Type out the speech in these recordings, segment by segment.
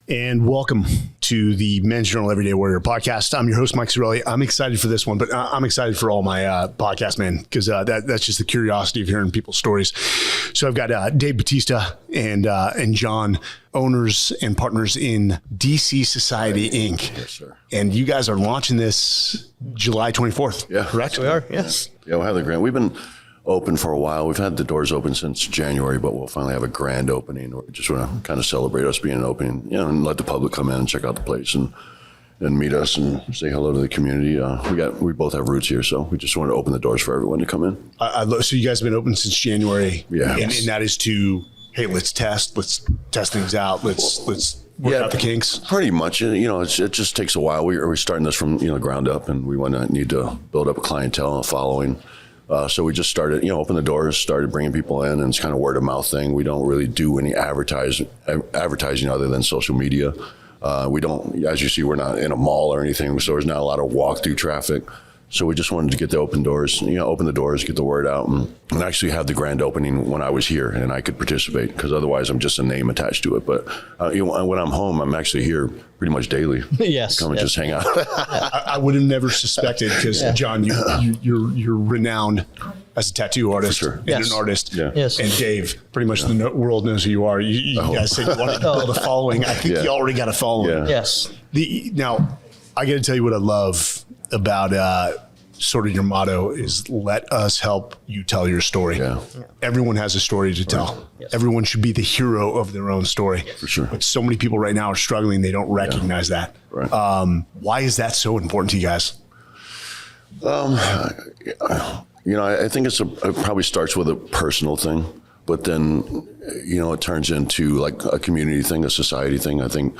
And welcome to the Men's Journal Everyday Warrior podcast. I'm your host, Mike Sarraille. I'm excited for this one, but I'm excited for all my podcasts, man, because that's just the curiosity of hearing people's stories. So I've got Dave Bautista and John, owners and partners in DC Society, Inc. Yes, sir. And you guys are launching this July 24th, yeah, correct? We are, yes. Yeah, we'll have the grand. We've been open for a while. We've had the doors open since January, but we'll finally have a grand opening. We just want to kind of celebrate us being open, and let the public come in and check out the place and meet us and say hello to the community. We both have roots here, so we just wanted to open the doors for everyone to come in. So you guys have been open since January, yeah, and that is to, hey, let's test things out, let's work out the kinks. Pretty much, it just takes a while. We're starting this from ground up, and we need to build up a clientele and a following. So we just started, open the doors, started bringing people in, and it's kind of word of mouth thing. We don't really do any advertising other than social media. We don't, as you see, we're not in a mall or anything, so there's not a lot of walk-through traffic. So we just wanted to get the open the doors, get the word out, and actually have the grand opening when I was here and I could participate, because otherwise I'm just a name attached to it. But when I'm home, I'm actually here pretty much daily. Yes. Come and just hang out. I would have never suspected, because John, you're renowned as a tattoo artist and an artist. Yeah. Yes. And Dave, pretty much the world knows who you are. You guys say you want to build a following. I think you already got a following. Yeah. Yes. Now, I got to tell you what I love about sort of your motto is let us help you tell your story. Yeah. Everyone has a story to tell. Right. Yes. Everyone should be the hero of their own story. For sure. But so many people right now are struggling. They don't recognize that. Right. Why is that so important to you guys? I think it probably starts with a personal thing, but then, it turns into like a community thing, a society thing. I think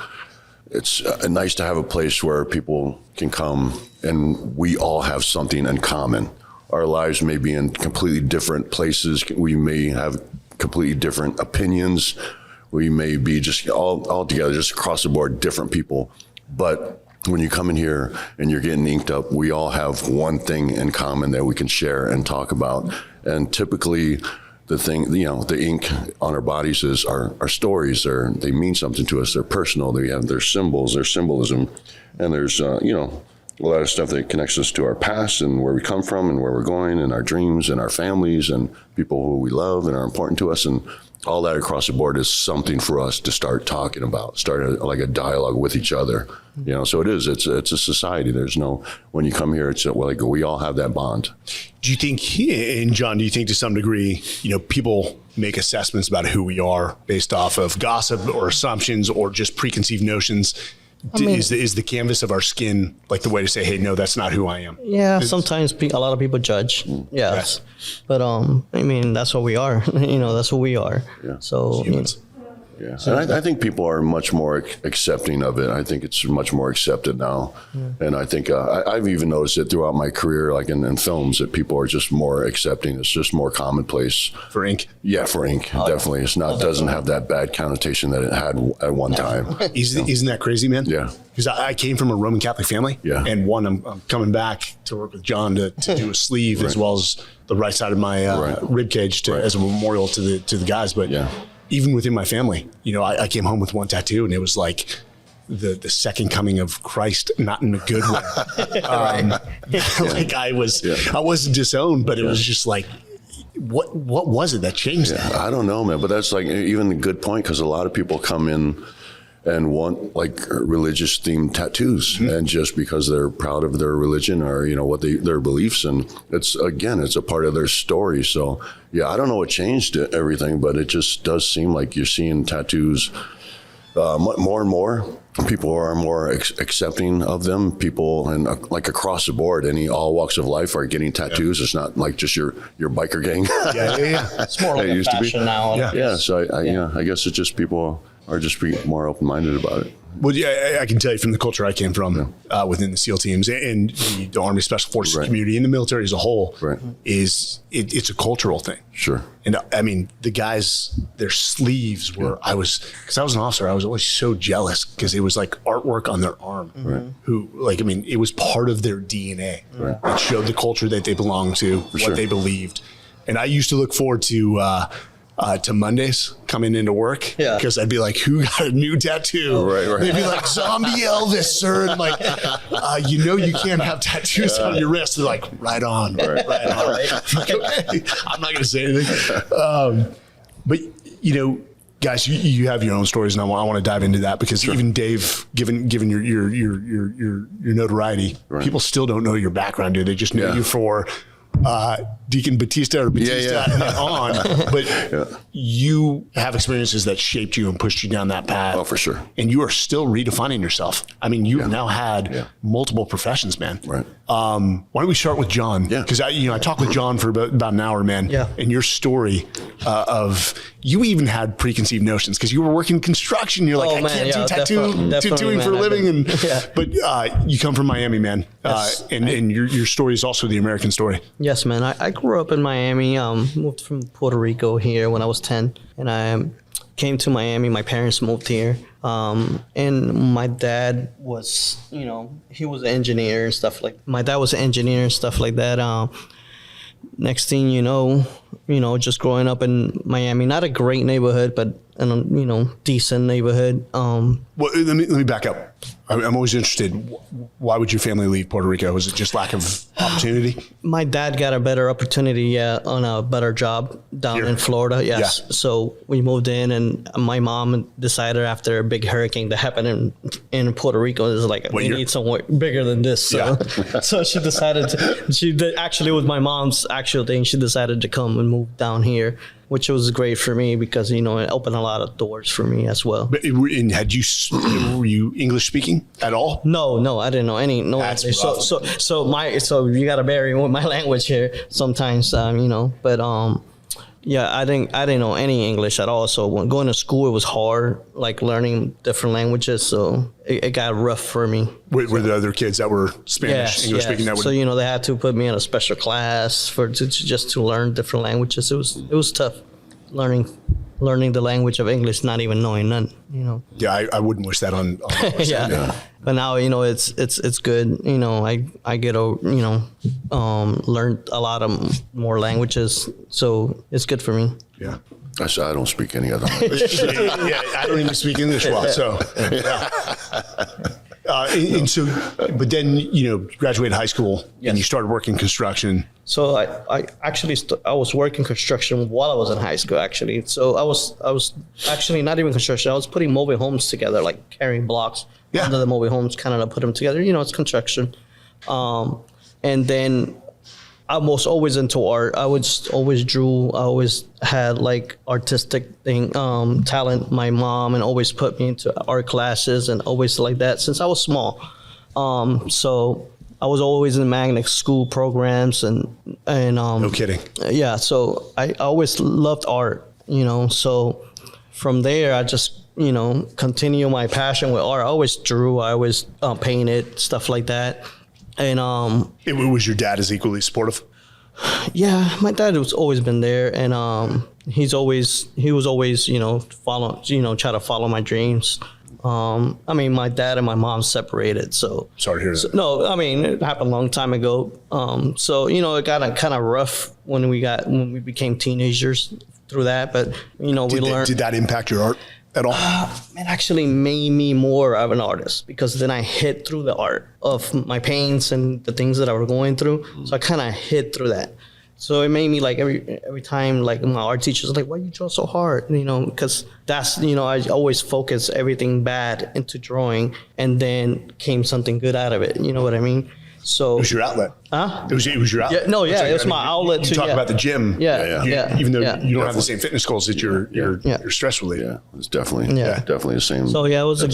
it's nice to have a place where people can come and we all have something in common. Our lives may be in completely different places. We may have completely different opinions. We may be just all together, just across the board, different people. But when you come in here and you're getting inked up, we all have one thing in common that we can share and talk about. And typically, the thing, the ink on our bodies is our stories. They mean something to us. They're personal. They have their symbols, their symbolism, and there's a lot of stuff that connects us to our past and where we come from and where we're going, and our dreams and our families and people who we love and are important to us, and all that across the board is something for us to start talking about, start like a dialogue with each other. So it is. It's a society. There's no, when you come here, it's like we all have that bond. Do you think, and John, do you think to some degree, people make assessments about who we are based off of gossip or assumptions or just preconceived notions? Is the canvas of our skin like the way to say, hey, no, that's not who I am? Yeah, sometimes a lot of people judge. Yes. But that's what we are. That's what we are. Yeah. So Yeah, and I think people are much more accepting of it. I think it's much more accepted now. And I think I've even noticed it throughout my career, like in films, that people are just more accepting. It's just more commonplace. For ink? Yeah, for ink, definitely. It's not, doesn't have that bad connotation that it had at one time. Isn't that crazy, man? Yeah. Because I came from a Roman Catholic family. Yeah. And I'm coming back to work with John to do a sleeve as well as the right side of my rib cage as a memorial to the guys. But even within my family, I came home with one tattoo, and it was like the second coming of Christ, not in a good way. Like I wasn't disowned, but it was just like, what was it that changed that? I don't know, man. But that's like even a good point, because a lot of people come in and want like religious themed tattoos, and just because they're proud of their religion or what their beliefs, and it's a part of their story. So I don't know what changed everything, but it just does seem like you're seeing tattoos more and more. People are more accepting of them. People, and like across the board, all walks of life are getting tattoos. It's not like just your biker gang. Yeah. It's more like a fashion now. Yeah. So I guess it's just people are just more open-minded about it. Well, I can tell you from the culture I came from within the SEAL teams and the Army Special Forces community and the military as a whole, it's a cultural thing. Sure. And I mean, the guys, their sleeves were, because I was an officer, I was always so jealous because it was like artwork on their arm. It was part of their DNA. It showed the culture that they belonged to, what they believed. And I used to look forward to, to Mondays coming into work. Yeah. Because I'd be like, who got a new tattoo? Right. They'd be like, zombie Elvis, sir. And like, you can't have tattoos on your wrist. They're like, right on. Right on. Like, okay. I'm not going to say anything. But, guys, you have your own stories, and I want to dive into that because even Dave, given your notoriety, people still don't know your background, dude. They just know you for Deacon Bautista or Bautista and on. But you have experiences that shaped you and pushed you down that path. Oh, for sure. And you are still redefining yourself. I mean, you've now had multiple professions, man. Right. Why don't we start with John? Yeah. Because I talked with John for about an hour, man. Yeah. And your story of you even had preconceived notions because you were working construction. You're like, I can't do tattooing for a living. But you come from Miami, man. Yes. And your story is also the American story. Yes, man. I grew up in Miami. Moved from Puerto Rico here when I was 10, and I came to Miami. My parents moved here, and my dad was, he was an engineer and stuff like. My dad was an engineer and stuff like that. Next thing you know, just growing up in Miami, not a great neighborhood, but decent neighborhood. Well, let me back up. I'm always interested. Why would your family leave Puerto Rico? Was it just lack of opportunity? My dad got a better opportunity, on a better job down in Florida. Yes. Yeah. So we moved in, and my mom decided after a big hurricane that happened in Puerto Rico, it was like, we need somewhere bigger than this. So, so she decided actually, with my mom's actual thing, she decided to come and move down here, which was great for me because, it opened a lot of doors for me as well. But were you English speaking at all? No, I didn't know any. No, English. So you got to bear with my language here sometimes, but I didn't know any English at all. So when going to school, it was hard, like learning different languages. So it got rough for me. Were there other kids that were Spanish, English speaking? That would... So they had to put me in a special class just to learn different languages. It was tough learning the language of English, not even knowing none. Yeah, I wouldn't wish that on yeah. But now it's good. I get to learn a lot of more languages, so it's good for me. Yeah. I don't speak any other language. I don't even speak English well. So, and so, but then you graduated high school and you started working construction. So I actually I was working construction while I was in high school. Actually, so I was actually not even construction. I was putting mobile homes together, like carrying blocks under the mobile homes, kind of put them together. It's construction, and then I was always into art. I always drew. I always had like artistic talent. My mom and always put me into art classes and always like that since I was small. So I was always in magnet school programs and no kidding. Yeah. So I always loved art. So from there I just continue my passion with art. I always drew. I always painted, stuff like that. And was your dad as equally supportive? Yeah, my dad has always been there, and he was always try to follow my dreams. My dad and my mom separated, so sorry to hear that. No, it happened a long time ago. So it got kind of rough when we became teenagers through that, but we learned. Did that impact your art at all? It actually made me more of an artist because then I hit through the art of my pains and the things that I were going through. So I kind of hit through that. So it made me like every time, like my art teachers like, why you draw so hard? Because that's, I always focus everything bad into drawing and then came something good out of it. You know what I mean? So it was your outlet. Huh? It was your outlet. Yeah, it was my outlet. You talk about the gym. Yeah. Even though you don't have the same fitness goals that you're stress relief. Yeah, it's definitely the same. So it was a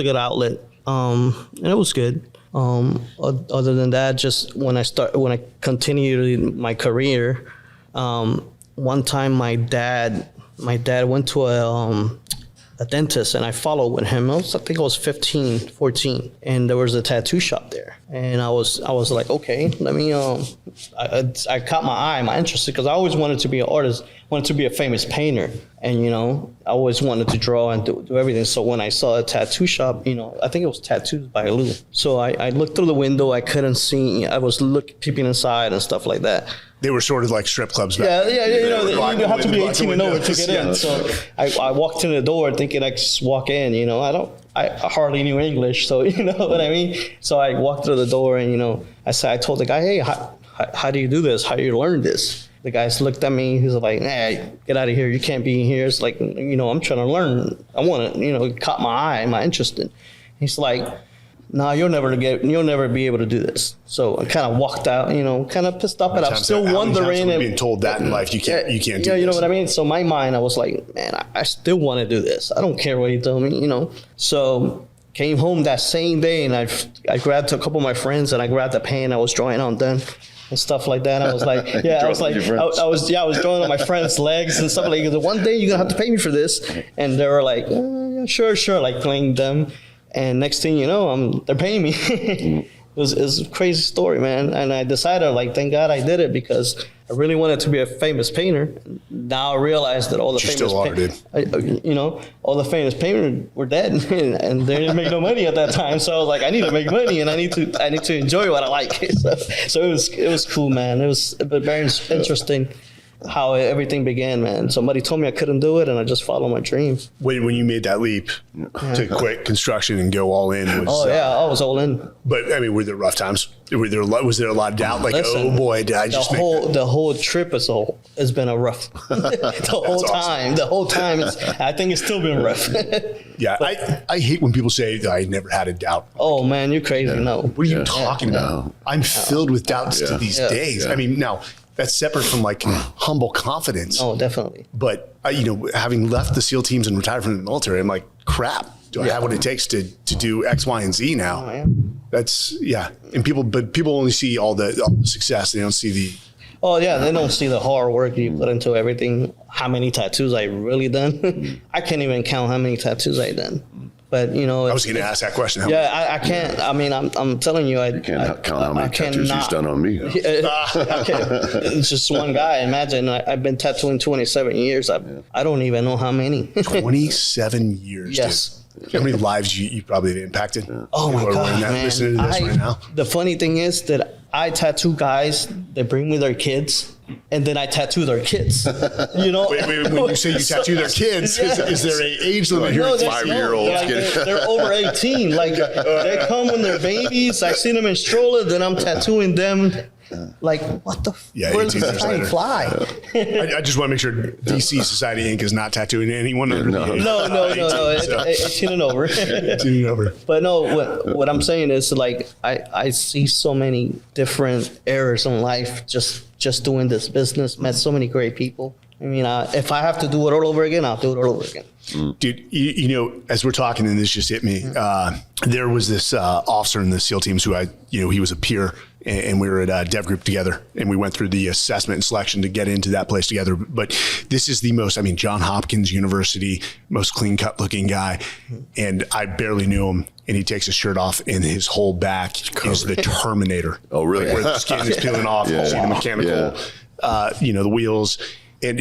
good outlet. And it was good. Other than that, just when I continued my career, one time my dad went to a dentist and I followed with him. I think I was 15, 14, and there was a tattoo shop there. And I was like, okay, let me, I caught my interest because I always wanted to be an artist, wanted to be a famous painter. And, I always wanted to draw and do everything. So when I saw a tattoo shop, I think it was Tattoos by Lou. So I looked through the window, I couldn't see, I was peeping inside and stuff like that. They were sort of like strip clubs back Yeah, then. you have to be 18 and over to get in. Yeah. So I walked in the door thinking I could just walk in, I hardly knew English, so you know what I mean? So I walked through the door and, I told the guy, hey, how do you do this? How do you learn this? The guys looked at me. He's like, nah, get out of here. You can't be in here. It's like, I'm trying to learn. I want to, it caught my eye, my interest in. He's like, no, you'll never be able to do this. So I kind of walked out, kind of pissed off, but I'm still wondering. Being told that in life, you can't do this. Yeah, you know what I mean? So my mind, I was like, man, I still want to do this. I don't care what you tell me, So came home that same day and I grabbed a couple of my friends and I grabbed the paint I was drawing on then and stuff like that. I was like, I was drawing on my friends' legs and stuff like that. One day you're going to have to pay me for this. And they were like, sure, like playing them. And next thing you know, they're paying me. It was a crazy story, man. And I decided, thank God I did it because I really wanted to be a famous painter. Now I realize that all the all the famous painters were dead, and they didn't make no money at that time. So I was like, I need to make money, and I need to enjoy what I like. So it was cool, man. It was very interesting how everything began, man. Somebody told me I couldn't do it, and I just followed my dream. When you made that leap to quit construction and go all in, I was all in. But I mean, were there rough times? Was there a lot of doubt? Like, listen, oh boy, did I just the whole trip has been a rough. The whole time, I think it's still been rough. Yeah, I hate when people say that I never had a doubt. Oh man, you're crazy. Yeah. No, what are you talking about? I'm filled with doubts to these days. I mean, now. That's separate from humble confidence. Oh, definitely. But having left the SEAL teams and retired from the military, I'm like, crap. Do I have what it takes to do X, Y, and Z now? Oh, yeah. That's And people only see all the success. They don't see the. Oh yeah, they don't see the hard work you put into everything. How many tattoos I really done? I can't even count how many tattoos I done. But I was going to ask that question. I can't. I mean, I'm telling you, I can't count how many tattoos he's done on me. It's just one guy. Imagine I've been tattooing 27 years. I don't even know how many. 27 years. Yes. Dude. How many lives you probably have impacted? Oh my God, man! Listening to this right now. The funny thing is that I tattoo guys that bring me their kids, and then I tattoo their kids. Wait, when you say you tattoo their kids, is there an age limit here? 5-year-olds. They're over 18. They come when they're babies. I see them in stroller, then I'm tattooing them. Like, what the? Where's the time fly? I just want to make sure DC Society Inc. is not tattooing anyone. No. It's hitting over. It's hitting over. But no, what I'm saying is I see so many different errors in life just doing this business. Met so many great people. I mean, if I have to do it all over again, I'll do it all over again. Dude, as we're talking, and this just hit me, there was this officer in the SEAL teams who he was a peer, and we were at a dev group together, and we went through the assessment and selection to get into that place together. But this is the most, John Hopkins University, most clean cut looking guy. And I barely knew him. And he takes his shirt off, and his whole back is the Terminator. Oh, really? Where the skin is peeling off. You see the mechanical, the wheels. And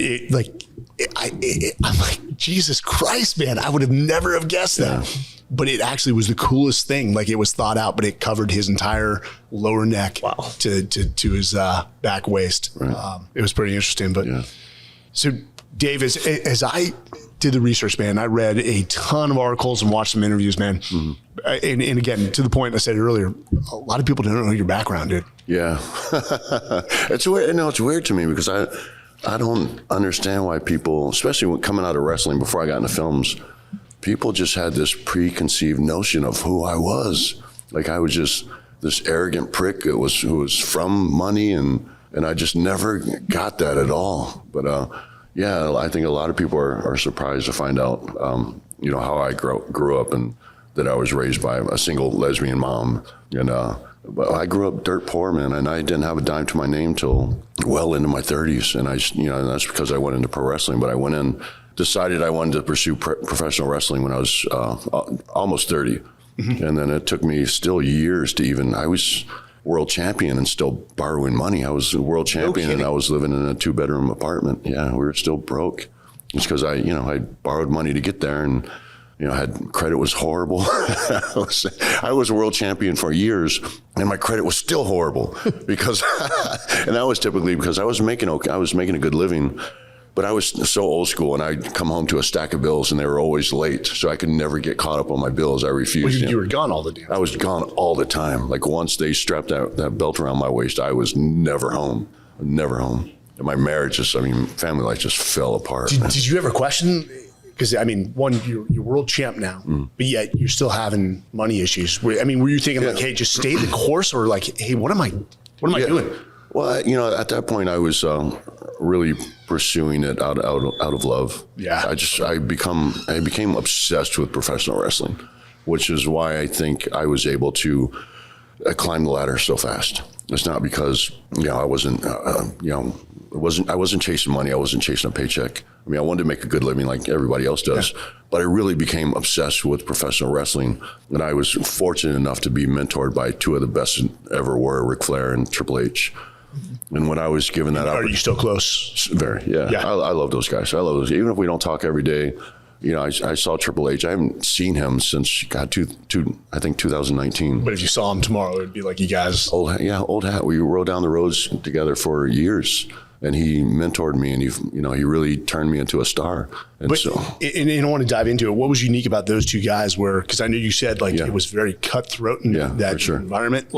I'm like, Jesus Christ, man, I would have never have guessed that. But it actually was the coolest thing. Like, it was thought out, but it covered his entire lower neck to his back waist. Right. It was pretty interesting. But so, Dave, as I did the research, man, I read a ton of articles and watched some interviews, man. Mm-hmm. And again, to the point I said earlier, a lot of people don't know your background, dude. Yeah. It's weird. It's weird to me because I don't understand why people, especially when coming out of wrestling before I got into films, people just had this preconceived notion of who I was. Like, I was just this arrogant prick who was from money, and I just never got that at all. But I think a lot of people are surprised to find out, how I grew up, and that I was raised by a single lesbian mom. And but I grew up dirt poor, man, and I didn't have a dime to my name till well into my 30s. And and that's because I went into pro wrestling. But I went in, decided I wanted to pursue professional wrestling when I was almost 30. Mm-hmm. And then it took me still years to I was world champion and still borrowing money. I was a world champion and I was living in a 2-bedroom apartment. Yeah, we were still broke. It's because I borrowed money to get there. And credit was horrible. I was a world champion for years, and my credit was still horrible because, and that was typically because I was making a good living, but I was so old school, and I'd come home to a stack of bills, and they were always late, so I could never get caught up on my bills. I refused. Well, you were gone all the time. I was gone all the time. Like once they strapped that belt around my waist, I was never home. Never home. And my marriage family life just fell apart. Did you ever question? Because one, you're world champ now, but yet you're still having money issues. Were you thinking like, hey, just stay the course, or like, hey, what am I doing? Well, at that point, I was really pursuing it out of love. Yeah. I became obsessed with professional wrestling, which is why I think I was able to climb the ladder so fast. It's not because I wasn't chasing money. I wasn't chasing a paycheck. I wanted to make a good living like everybody else does, but I really became obsessed with professional wrestling. And I was fortunate enough to be mentored by two of the best ever were, Ric Flair and Triple H. And when I was given that opportunity, are you still close? Very, yeah. I love those guys. I love those. Even if we don't talk every day, I saw Triple H. I haven't seen him since I think 2019. But if you saw him tomorrow, it'd be like you guys. Old hat. We rode down the roads together for years, and he mentored me, and he really turned me into a star. And I want to dive into it. What was unique about those two guys? Because I know you said it was very cutthroat in that environment.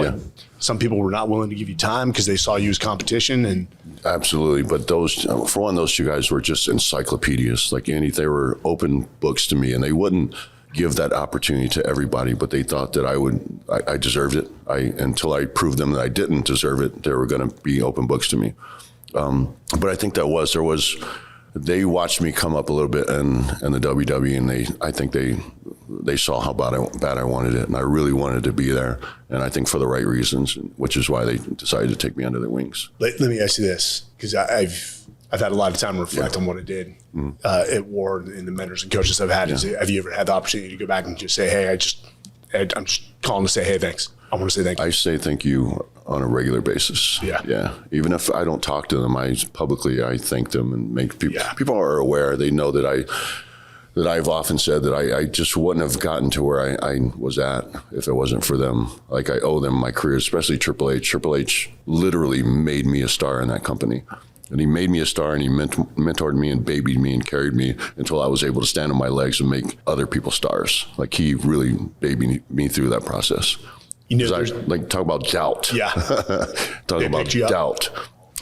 Some people were not willing to give you time because they saw you as competition. And absolutely, but those two guys were just encyclopedias. Like Andy, they were open books to me, and they wouldn't give that opportunity to everybody. But they thought that I deserved it. Until I proved them that I didn't deserve it, they were going to be open books to me. But I think they watched me come up a little bit in the WWE, and I think they saw how bad I wanted it, and I really wanted to be there, and I think for the right reasons, which is why they decided to take me under their wings. Let me ask you this, because I've had a lot of time to reflect on what I did at War and the mentors and coaches I've had. Have you ever had the opportunity to go back and just say, hey, I'm just calling to say, hey, thanks. I want to say thank you. I say thank you on a regular basis. Yeah. Even if I don't talk to them, I thank them and make people. Yeah. People are aware. They know that I've often said that I just wouldn't have gotten to where I was at if it wasn't for them. Like I owe them my career, especially Triple H. Triple H literally made me a star in that company. And he made me a star, and he mentored me and babied me and carried me until I was able to stand on my legs and make other people stars. Like he really babied me through that process. Talk about doubt. Yeah. Talk about doubt.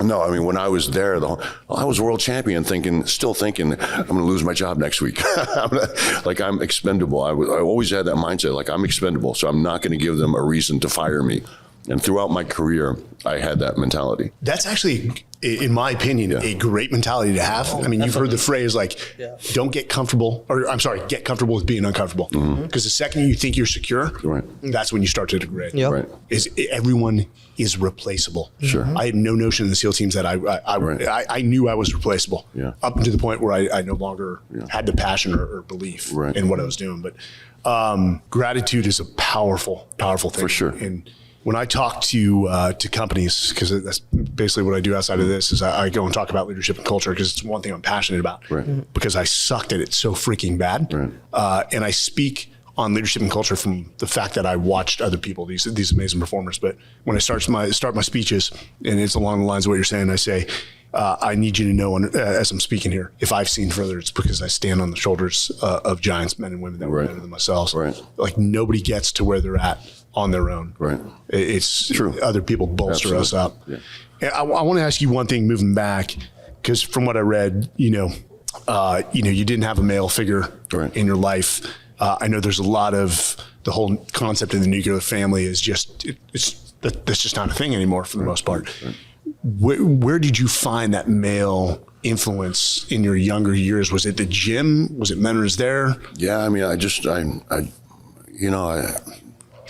No, when I was there, I was world champion, still thinking, I'm going to lose my job next week. I'm expendable. I always had that mindset, like I'm expendable, so I'm not going to give them a reason to fire me. And throughout my career, I had that mentality. That's actually, in my opinion, a great mentality to have. You've heard the phrase don't get comfortable, get comfortable with being uncomfortable. Because the second you think you're secure, that's when you start to degrade. Yep. Right. Everyone is replaceable. Sure. I had no notion in the SEAL teams that I knew I was replaceable. Yeah. Up to the point where I no longer had the passion or belief in what I was doing. But gratitude is a powerful thing. For sure. And when I talk to companies, because that's basically what I do outside of this, is I go and talk about leadership and culture, because it's one thing I'm passionate about. Right. Because I sucked at it so freaking bad. Right. And I speak on leadership and culture from the fact that I watched other people, these amazing performers. But when I start my speeches, and it's along the lines of what you're saying, I say, I need you to know, as I'm speaking here, if I've seen further, it's because I stand on the shoulders of giants, men and women that were better than myself. Right. Like nobody gets to where they're at on their own. Right. It's true. Other people bolster us up. Yeah. And I want to ask you one thing moving back, because from what I read, you didn't have a male figure in your life. I know there's a lot of the whole concept of the nuclear family is that's just not a thing anymore for the most part. Right. Where did you find that male influence in your younger years? Was it the gym? Was it Mentors there? Yeah,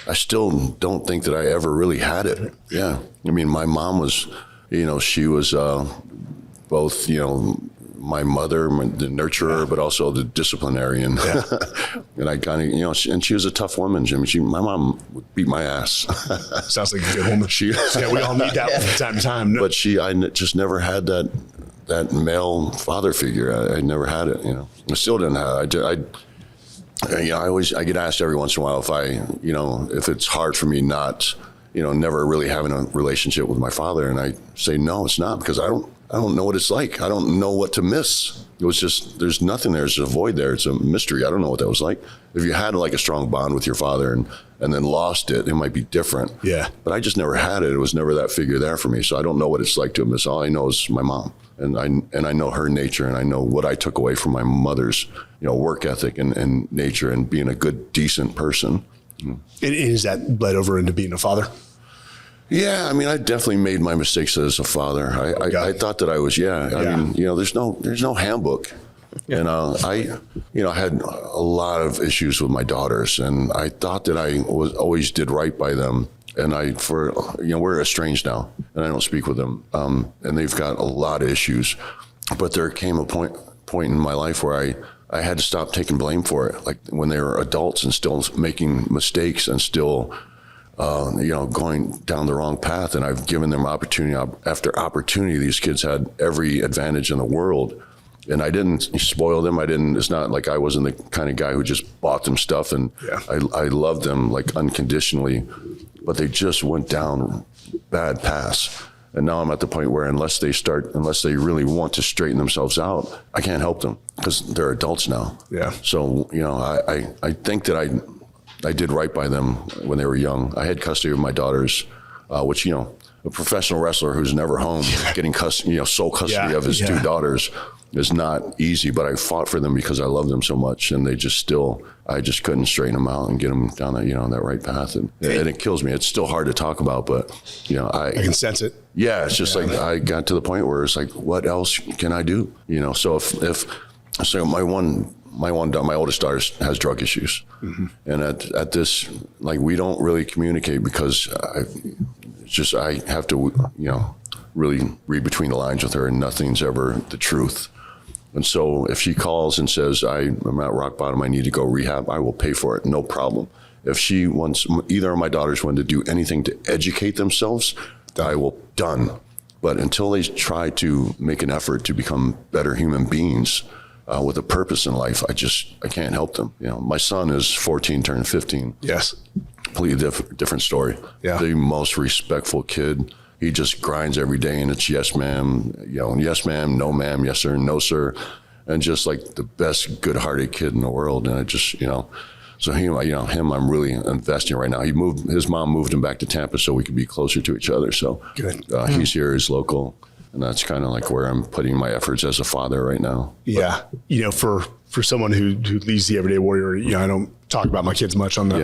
I still don't think that I ever really had it. Yeah. My mom was, she was both, my mother, the nurturer, but also the disciplinarian. Yeah. And I kind of, and she was a tough woman, Jim. My mom would beat my ass. Sounds like a good woman. We all need that from time to time. No? But I just never had that male father figure. I never had it, I still didn't have it. I get asked every once in a while if it's hard for me not, never really having a relationship with my father. And I say, no, it's not, because I don't know what it's like. I don't know what to miss. It was just, there's nothing there. There's a void there. It's a mystery. I don't know what that was like. If you had like a strong bond with your father and then lost it, it might be different. Yeah. But I just never had it. It was never that figure there for me. So I don't know what it's like to miss. All I know is my mom. And I know her nature, and I know what I took away from my mother's, work ethic and nature and being a good, decent person. And is that bled over into being a father? Yeah, I mean, I definitely made my mistakes as a father. I thought that I was, I mean, there's no handbook. Yeah. And I had a lot of issues with my daughters, and I thought that I always did right by them. And we're estranged now, and I don't speak with them. And they've got a lot of issues. But there came a point in my life where I had to stop taking blame for it. Like when they were adults and still making mistakes and still, going down the wrong path. And I've given them opportunity after opportunity. These kids had every advantage in the world. And I didn't spoil them. It's not like I wasn't the kind of guy who just bought them stuff. And I loved them like unconditionally, but they just went down bad paths. And now I'm at the point where unless they really want to straighten themselves out, I can't help them because they're adults now. Yeah. So, I think that I did right by them when they were young. I had custody of my daughters, which, a professional wrestler who's never home, getting sole custody of his two daughters is not easy, but I fought for them because I love them so much, and I just couldn't straighten them out and get them down that right path. And it kills me. It's still hard to talk about, but, I can sense it. Yeah. It's just like, I got to the point where it's like, what else can I do? So so my oldest daughter has drug issues. Mm-hmm. And at this, like, we don't really communicate because I have to, really read between the lines with her, and nothing's ever the truth. And so if she calls and says, I'm at rock bottom, I need to go rehab, I will pay for it, no problem. If she wants, either of my daughters want to do anything to educate themselves, I will, done. But until they try to make an effort to become better human beings with a purpose in life, I can't help them. My son is 14, turned 15. Yes. Completely different story. Yeah. The most respectful kid. He just grinds every day, and it's yes, ma'am, yes, ma'am, no, ma'am, yes, sir, no, sir. And just like the best good-hearted kid in the world. And I just, so him, I'm really investing right now. His mom moved him back to Tampa so we could be closer to each other. So good. He's here, he's local. And that's kind of like where I'm putting my efforts as a father right now. Yeah. For someone who leads the everyday warrior, I don't talk about my kids much on the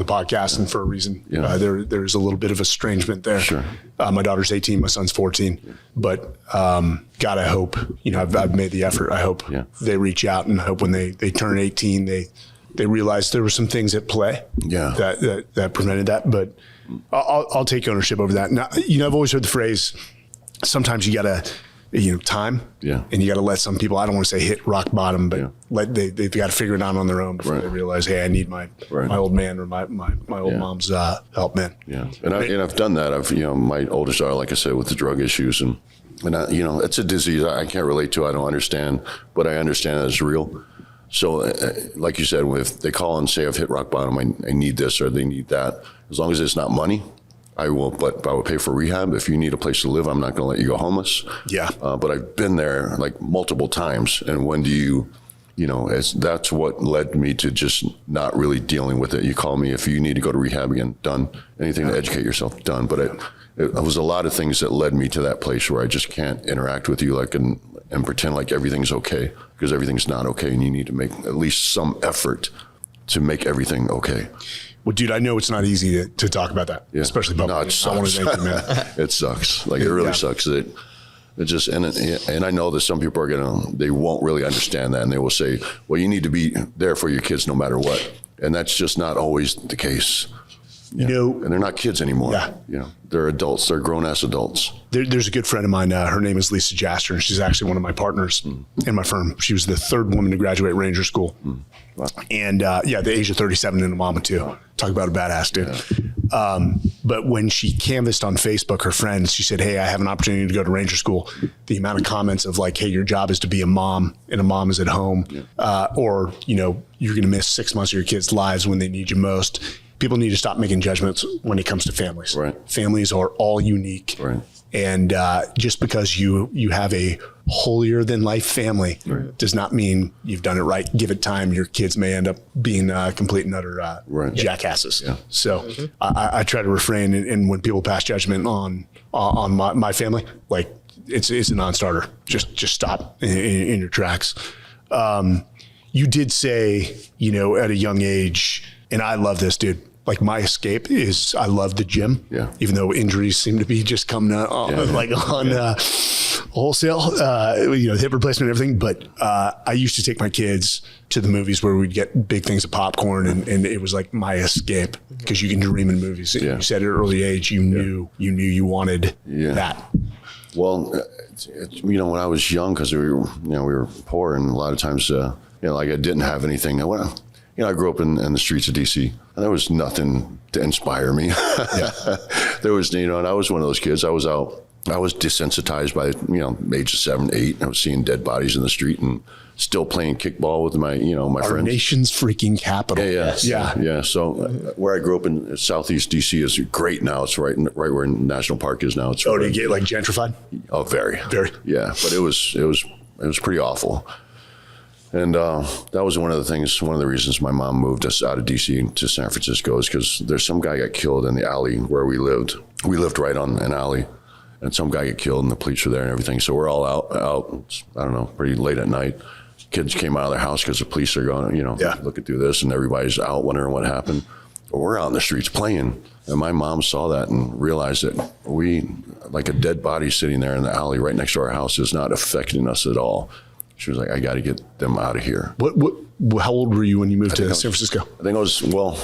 podcast, and for a reason. Yeah. There's a little bit of estrangement there. Sure. My daughter's 18, my son's 14, but God, I hope, I've made the effort. I hope they reach out, and I hope when they turn 18, they realize there were some things at play that prevented that. But I'll take ownership over that. Now, I've always heard the phrase, sometimes you gotta, time. Yeah. And you gotta let some people, I don't want to say hit rock bottom, but they've got to figure it out on their own before they realize, hey, I need my old man or my old mom's help, man. Yeah. And I've done that. My oldest daughter, like I said, with the drug issues, and it's a disease I can't relate to. I don't understand, but I understand that it's real. So like you said, if they call and say I've hit rock bottom, I need this or they need that, as long as it's not money, I will pay for rehab. If you need a place to live, I'm not going to let you go homeless. Yeah. But I've been there like multiple times. And when do you, that's what led me to just not really dealing with it. You call me if you need to go to rehab again, done. Anything to educate yourself, done. But it was a lot of things that led me to that place where I just can't interact with you and pretend like everything's okay, because everything's not okay. And you need to make at least some effort to make everything okay. Well, dude, I know it's not easy to talk about that, especially publicly. No, it sucks. I want to thank you, man. It sucks. Like, it really sucks. It just, and I know that some people they won't really understand that, and they will say, well, you need to be there for your kids no matter what. And that's just not always the case. And they're not kids anymore. Yeah. They're adults. They're grown-ass adults. There's a good friend of mine. Her name is Lisa Jaster, and she's actually one of my partners in my firm. She was the third woman to graduate Ranger School. Wow. And the age of 37 and a mama too. Talk about a badass dude. But when she canvassed on Facebook her friends, she said, hey, I have an opportunity to go to Ranger School. The amount of comments of like, hey, your job is to be a mom and a mom is at home. Or, you know, you're going to miss 6 months of your kids' lives when they need you most. People need to stop making judgments when it comes to families. Right. Families are all unique. Right. And just because you have a holier than life family does not mean you've done it right. Give it time. Your kids may end up being complete and utter jackasses. Yeah. So I try to refrain. And when people pass judgment on my family, like it's a non-starter. Just stop in your tracks. You did say, you know, at a young age, and I love this, dude. Like my escape is I love the gym, even though injuries seem to be just coming on wholesale, you know, hip replacement and everything. But I used to take my kids to the movies where we'd get big things of popcorn and it was like my escape because you can dream in movies. You said at an early age, you knew you wanted that. Well, you know, when I was young, because we were poor and a lot of times, you know, like I didn't have anything. You know, I grew up in the streets of DC, and there was nothing to inspire me. There was, you know, and I was one of those kids. I was desensitized by, you know, age of 7, 8. I was seeing dead bodies in the street and still playing kickball with my friends. Our nation's freaking capital. Yeah. So where I grew up in Southeast DC is great now. It's right where National Park is now. It's did it get like gentrified? Oh, very. Yeah, but it was pretty awful. And that was one of the reasons my mom moved us out of DC to San Francisco is because there's some guy got killed in the alley where we lived. We lived right on an alley, and some guy got killed and the police were there and everything. So we're all out, I don't know, pretty late at night. Kids came out of their house because the police are going, you know, looking through this and everybody's out wondering what happened. But we're out in the streets playing. And my mom saw that and realized that like a dead body sitting there in the alley right next to our house is not affecting us at all. She was like, I got to get them out of here. How old were you when you moved to San Francisco? I think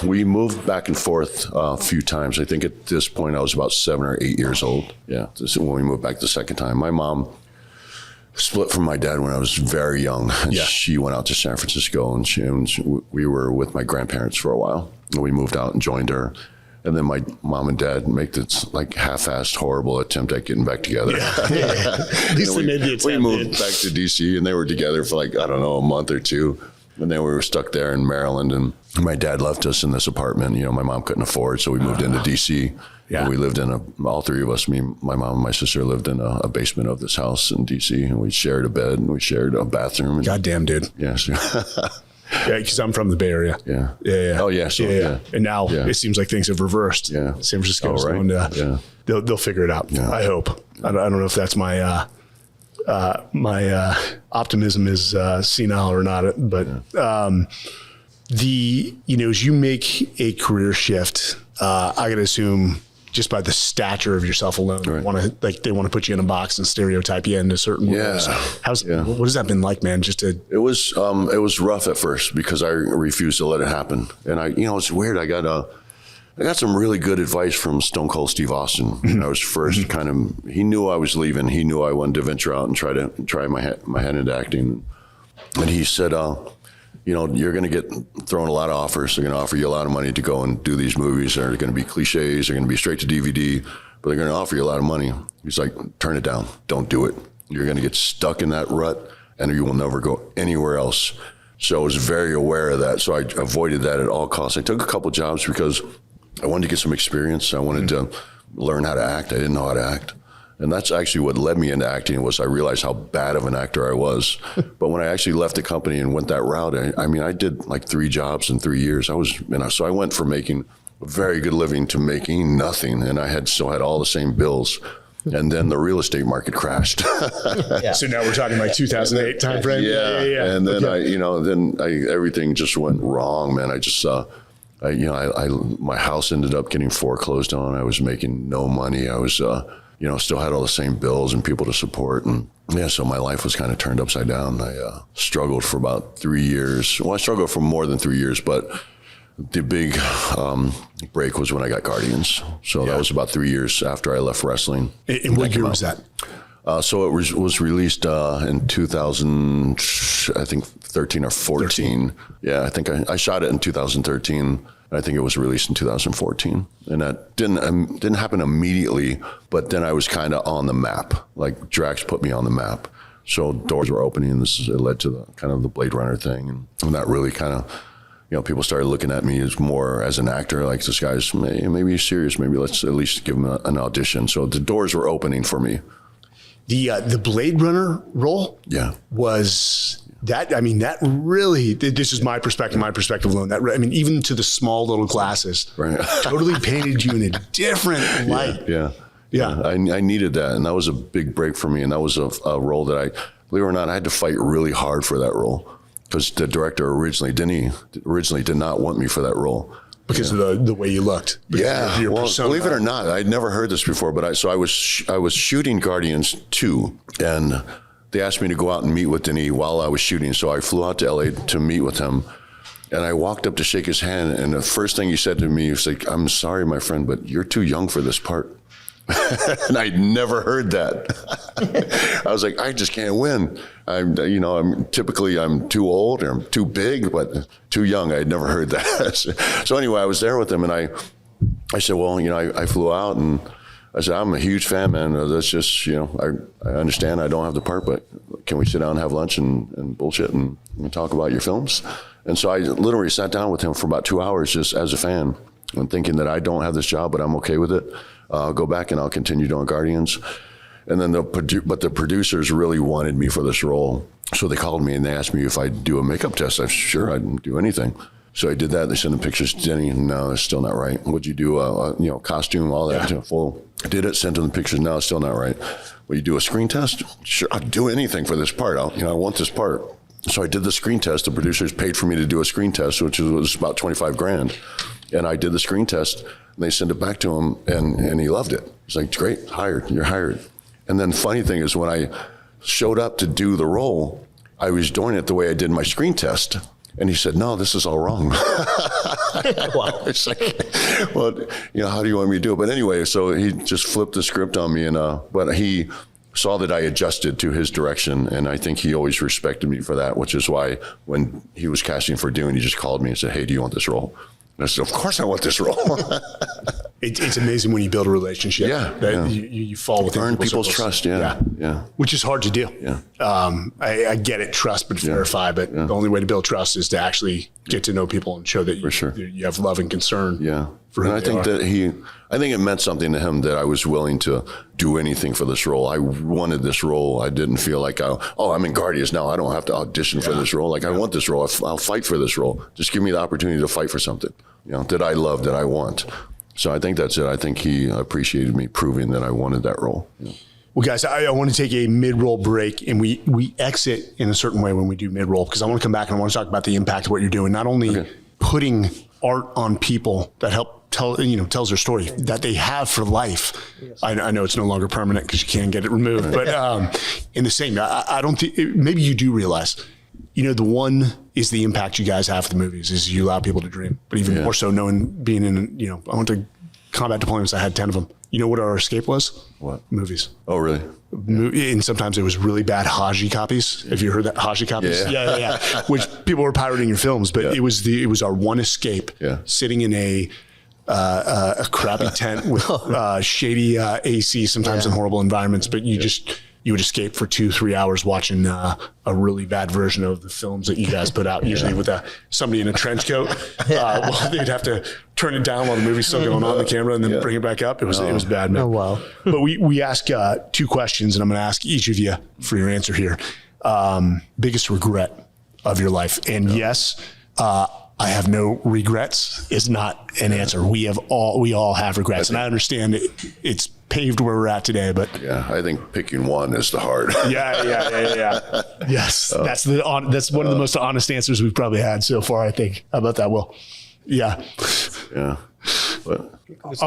we moved back and forth a few times. I think at this point I was about 7 or 8 years old. Yeah, this is when we moved back the second time. My mom split from my dad when I was very young. And she went out to San Francisco and we were with my grandparents for a while. And we moved out and joined her. And then my mom and dad make this like half-assed horrible attempt at getting back together. At least they made the attempt. We moved back to DC and they were together for like, I don't know, a month or two. And then we were stuck there in Maryland and my dad left us in this apartment, you know, my mom couldn't afford. So we moved into DC. And we lived in all three of us, me, my mom and my sister lived in a basement of this house in DC and we shared a bed and we shared a bathroom. And, goddamn, dude. Yeah. Yeah, because I'm from the Bay Area. Yeah. Oh, yeah. So, And now it seems like things have reversed. San Francisco's going to, they'll figure it out. I hope. I don't know if that's my my optimism is senile or not, but as you make a career shift, I got to assume just by the stature of yourself alone, they want to put you in a box and stereotype you into certain roles. What has that been like, man? It was rough at first because I refused to let it happen. And it's weird. I got some really good advice from Stone Cold Steve Austin when I was first he knew I was leaving. He knew I wanted to venture out and try my hand into acting. And he said, you're going to get thrown a lot of offers. They're going to offer you a lot of money to go and do these movies. They're going to be cliches. They're going to be straight to DVD, but they're going to offer you a lot of money. He's like, turn it down. Don't do it. You're going to get stuck in that rut and you will never go anywhere else. So I was very aware of that. So I avoided that at all costs. I took a couple jobs because I wanted to get some experience. I wanted to learn how to act. I didn't know how to act. And that's actually what led me into acting was I realized how bad of an actor I was. But when I actually left the company and went that route, I did like 3 jobs in 3 years. So I went from making a very good living to making nothing. And I still had all the same bills. And then the real estate market crashed. So now we're talking like 2008 time frame. Yeah. And then everything just went wrong, man. I just my house ended up getting foreclosed on. I was making no money. I was still had all the same bills and people to support. And so my life was kind of turned upside down. I struggled for about 3 years. Well, I struggled for more than 3 years, but the big break was when I got Guardians. So that was about 3 years after I left wrestling. And what year was that? So it was released in 2000, I think 13 or 14. Yeah, I think I shot it in 2013. I think it was released in 2014, and that didn't happen immediately. But then I was kind of on the map. Like Drax put me on the map. So doors were opening, and it led to the kind of the Blade Runner thing, and that really kind of, people started looking at me as more as an actor. Like, this guy's maybe he's serious. Maybe let's at least give him an audition. So the doors were opening for me. The Blade Runner role, was. That really, this is my perspective alone. Even to the small little glasses, right. Totally painted you in a different light. Yeah. I needed that. And that was a big break for me. And that was a role that believe it or not, I had to fight really hard for that role, because the director originally did not want me for that role. Because of the way you looked. Well, believe it or not, I'd never heard this before, but I was shooting Guardians 2, and they asked me to go out and meet with Denis while I was shooting. So I flew out to LA to meet with him, and I walked up to shake his hand, and the first thing he said to me was like, "I'm sorry, my friend, but you're too young for this part." And I'd never heard that. I was like, I just can't win. I'm too old, or I'm too big, but too young. I'd never heard that. So anyway, I was there with him, and I said, well, I flew out, and I said, I'm a huge fan, man. That's just, I understand I don't have the part, but can we sit down and have lunch and bullshit and talk about your films? And so I literally sat down with him for about 2 hours just as a fan, and thinking that I don't have this job, but I'm okay with it. I'll go back and I'll continue doing Guardians. And then but the producers really wanted me for this role. So they called me and they asked me if I'd do a makeup test. I said, sure, I'd do anything. So I did that. They sent the pictures to Denny. No, it's still not right. Would you do costume, all that? Full. I did it, sent them the pictures. No, it's still not right. Will you do a screen test? Sure, I'd do anything for this part. I want this part. So I did the screen test. The producers paid for me to do a screen test, which was about $25,000. And I did the screen test, and they sent it back to him, and he loved it. He's like, great, you're hired. And then the funny thing is, when I showed up to do the role, I was doing it the way I did my screen test. And he said, no, this is all wrong. Wow. It's like, well, how do you want me to do it? But anyway, so he just flipped the script on me, but he saw that I adjusted to his direction, and I think he always respected me for that, which is why when he was casting for Dune, he just called me and said, hey, do you want this role? And I said, of course I want this role. It's amazing when you build a relationship. You fall within earn people's trust. Yeah. Which is hard to do. Yeah. I get it, trust but verify. But the only way to build trust is to actually get to know people and show that you have love and concern. Yeah. And I think I think it meant something to him that I was willing to do anything for this role. I wanted this role. I didn't feel like, I'm in Guardians now. I don't have to audition for this role. Like, I want this role. I'll fight for this role. Just give me the opportunity to fight for something, that I love, that I want. So I think that's it. I think he appreciated me proving that I wanted that role. Yeah. Well, guys, I want to take a mid-roll break, and we exit in a certain way when we do mid-roll, because I want to come back and I want to talk about the impact of what you're doing. Not only putting art on people that help tells their story that they have for life. Yes. I know it's no longer permanent because you can't get it removed, but in the same, I don't think, maybe you do realize, the one is the impact you guys have for the movies is you allow people to dream, but even more so being in, I went to combat deployments. I had 10 of them. You know what our escape was? What? Movies. Oh, really? And sometimes it was really bad Haji copies. Have you heard that? Haji copies? Yeah. Which people were pirating your films, but it was our one escape. Sitting in a crappy tent with shady AC, sometimes in horrible environments, but you would escape for 2-3 hours watching a really bad version of the films that you guys put out, usually with somebody in a trench coat. They'd have to turn it down while the movie's still going on the camera and then bring it back up. It was bad, man. Oh, wow. But we ask 2 questions, and I'm going to ask each of you for your answer here. Biggest regret of your life. And yes, I have no regrets is not an answer. We all have regrets, and I understand it's paved where we're at today, but I think picking one is the hard. Yes, that's one of the most honest answers we've probably had so far, I think. How about that, Will? Yeah. But,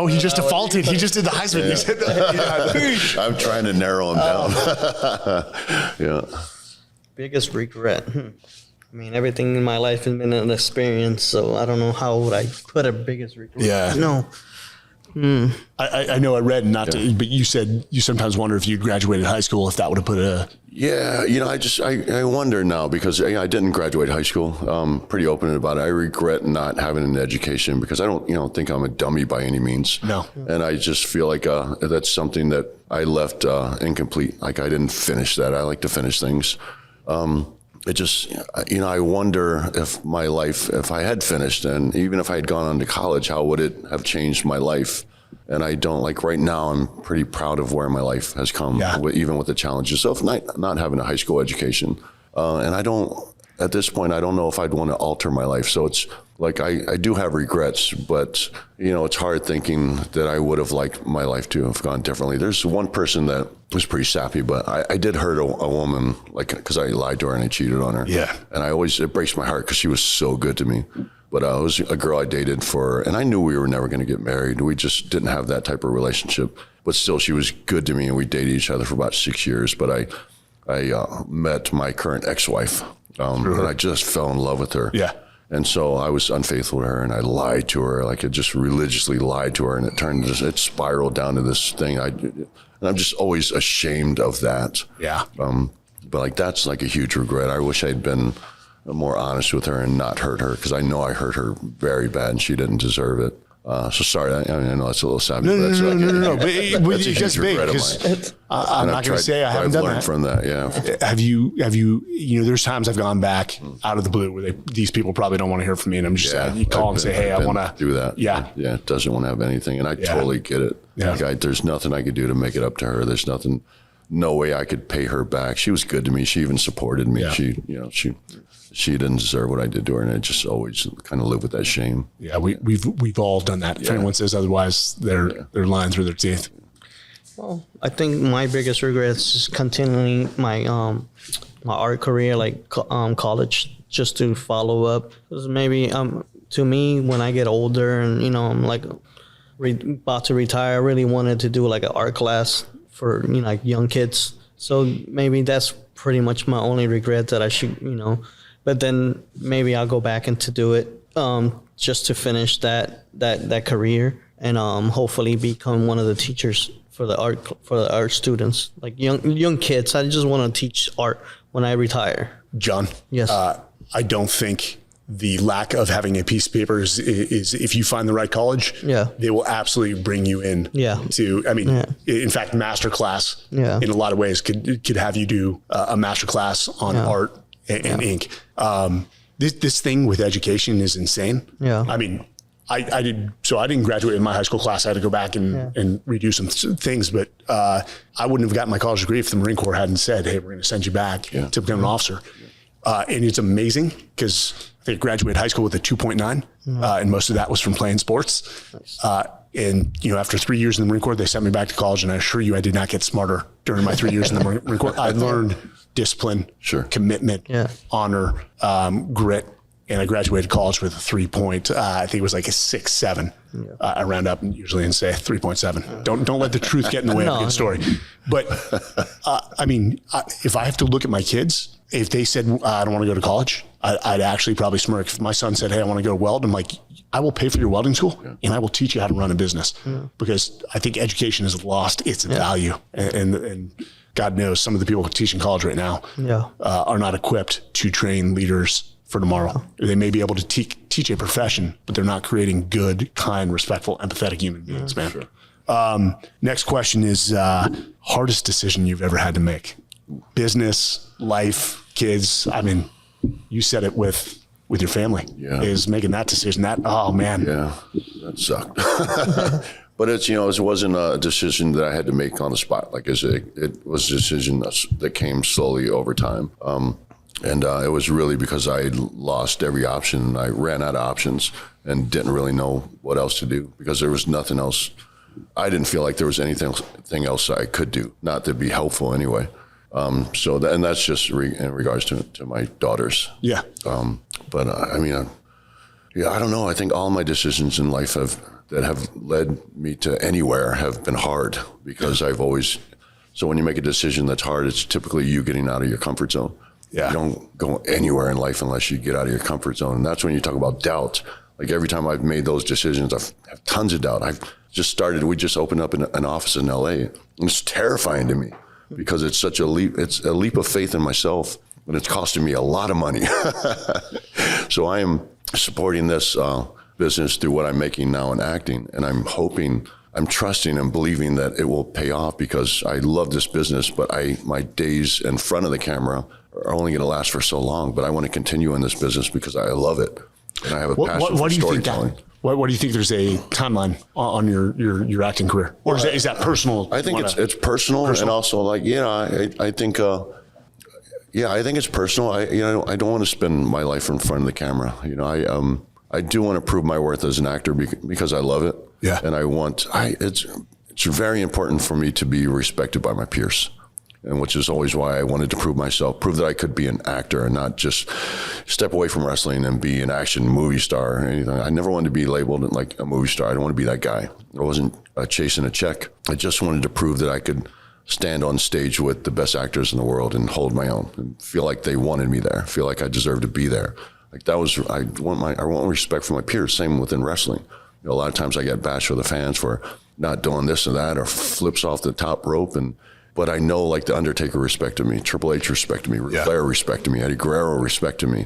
he just defaulted. He just did the Heisman. I'm trying to narrow him down. Biggest regret. Everything in my life has been an experience, so I don't know how would I put a biggest regret. Yeah. No. I know I read but you said you sometimes wonder if you'd graduated high school, if that would have put a... Yeah, I wonder now because I didn't graduate high school. Pretty open about it. I regret not having an education because I don't think I'm a dummy by any means. No. And I just feel like that's something that I left incomplete. Like I didn't finish that. I like to finish things. It just, I wonder if my life, if I had finished and even if I had gone on to college, how would it have changed my life? And I don't right now, I'm pretty proud of where my life has come, even with the challenges of not having a high school education. And at this point, I don't know if I'd want to alter my life. So it's like, I do have regrets, but it's hard thinking that I would have liked my life to have gone differently. There's one person that was pretty sappy, but I did hurt a woman, because I lied to her and I cheated on her. Yeah. And it breaks my heart because she was so good to me. But it was a girl I dated and I knew we were never going to get married. We just didn't have that type of relationship. But still, she was good to me, and we dated each other for about 6 years. But I met my current ex-wife, and I just fell in love with her. Yeah. And so I was unfaithful to her, and I lied to her. I just religiously lied to her, and it spiraled down to this thing. And I'm just always ashamed of that. Yeah. But that's a huge regret. I wish I'd been more honest with her and not hurt her, because I know I hurt her very bad and she didn't deserve it. So sorry, I know that's a little sad. No. But it's just big, because I'm not going to say I haven't done that. From that, yeah. Have you? There's times I've gone back out of the blue where these people probably don't want to hear from me, and I'm just you call and say, hey, I want to do that. Yeah, it doesn't want to have anything, and I totally get it. Yeah, there's nothing I could do to make it up to her. There's nothing, no way I could pay her back. She was good to me. She even supported me. Yeah. She didn't deserve what I did to her, and I just always kind of live with that shame. Yeah, we've all done that. If anyone says otherwise, they're lying through their teeth. Well, I think my biggest regret is continuing my my art career, college, just to follow up. Because maybe to me, when I get older and I'm about to retire, I really wanted to do an art class for young kids. So maybe that's pretty much my only regret, that I should But then maybe I'll go back and to do it just to finish that career, and hopefully become one of the teachers for the art students, young kids. I just want to teach art when I retire. John, yes. I don't think the lack of having a piece of paper is if you find the right college, they will absolutely bring you in. In fact, master class in a lot of ways could have you do a master class on art and ink. This thing with education is insane. Yeah. I mean, I didn't graduate in my high school class. I had to go back and redo some things, but I wouldn't have gotten my college degree if the Marine Corps hadn't said, hey, we're going to send you back to become an officer. And it's amazing because I think I graduated high school with a 2.9, and most of that was from playing sports. Nice. And after 3 years in the Marine Corps, they sent me back to college, and I assure you I did not get smarter during my 3 years in the Marine Corps. I learned discipline, commitment, honor, grit, and I graduated college with a 3 point. I think it was a 6.7. I round up usually and say 3.7. Don't let the truth get in the way of a good story. But if I have to look at my kids, if they said I don't want to go to college, I'd actually probably smirk. If my son said, hey, I want to go to weld, I'm like, I will pay for your welding school and I will teach you how to run a business, because I think education has lost its value, and God knows some of the people teaching college right now are not equipped to train leaders for tomorrow. They may be able to teach a profession, but they're not creating good, kind, respectful, empathetic human beings, man. Sure. Next question is hardest decision you've ever had to make. Business, life, kids. I mean, you said it with your family, is making that decision. Oh man. Yeah, that sucked. But it's, it wasn't a decision that I had to make on the spot. It was a decision that came slowly over time. And it was really because I lost every option. I ran out of options and didn't really know what else to do, because there was nothing else. I didn't feel like there was anything else I could do, not to be helpful anyway. And that's just in regards to my daughters. Yeah. But I don't know. I think all my decisions in life that have led me to anywhere have been hard, because so when you make a decision that's hard, it's typically you getting out of your comfort zone. Yeah. You don't go anywhere in life unless you get out of your comfort zone. And that's when you talk about doubt. Like every time I've made those decisions, I have tons of doubt. We just opened up an office in LA, and it's terrifying to me because it's such a leap. It's a leap of faith in myself, and it's costing me a lot of money. So I am supporting this business through what I'm making now in acting, and I'm trusting and believing that it will pay off because I love this business, but my days in front of the camera are only going to last for so long. But I want to continue in this business because I love it, and I have a passion for storytelling. What do you think there's a timeline on your acting career? Or is that personal? I think it's personal, and also like, I think, I think it's personal. I don't want to spend my life in front of the camera. I do want to prove my worth as an actor because I love it. Yeah. And it's very important for me to be respected by my peers. And which is always why I wanted to prove that I could be an actor and not just step away from wrestling and be an action movie star or anything. I never wanted to be labeled like a movie star. I don't want to be that guy. I wasn't chasing a check. I just wanted to prove that I could stand on stage with the best actors in the world and hold my own and feel like they wanted me there, feel like I deserved to be there. Like I want respect from my peers. Same within wrestling. A lot of times I get bashed for the fans for not doing this or that or flips off the top rope but I know, like, The Undertaker respected me, Triple H respected me, Flair respected me, Eddie Guerrero respected me.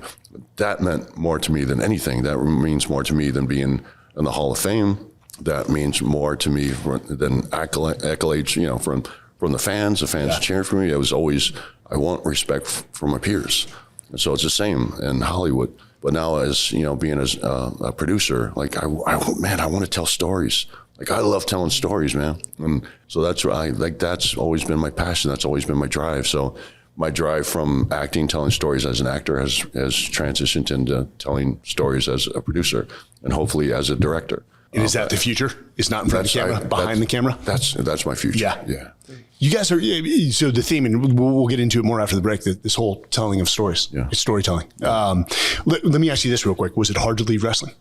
That meant more to me than anything. That means more to me than being in the Hall of Fame. That means more to me than accolades, from the fans. The fans cheering for me. It was always, I want respect from my peers. And so it's the same in Hollywood. But now as, being a producer, like, I want to tell stories. Like, I love telling stories, man. And so that's always been my passion. That's always been my drive. So my drive from acting, telling stories as an actor has transitioned into telling stories as a producer and hopefully as a director. And is that the future? It's not in front of the camera, behind the camera? That's my future. Yeah. You guys are, so the theme, and we'll get into it more after the break, this whole telling of stories. Yeah. It's storytelling. Let me ask you this real quick. Was it hard to leave wrestling?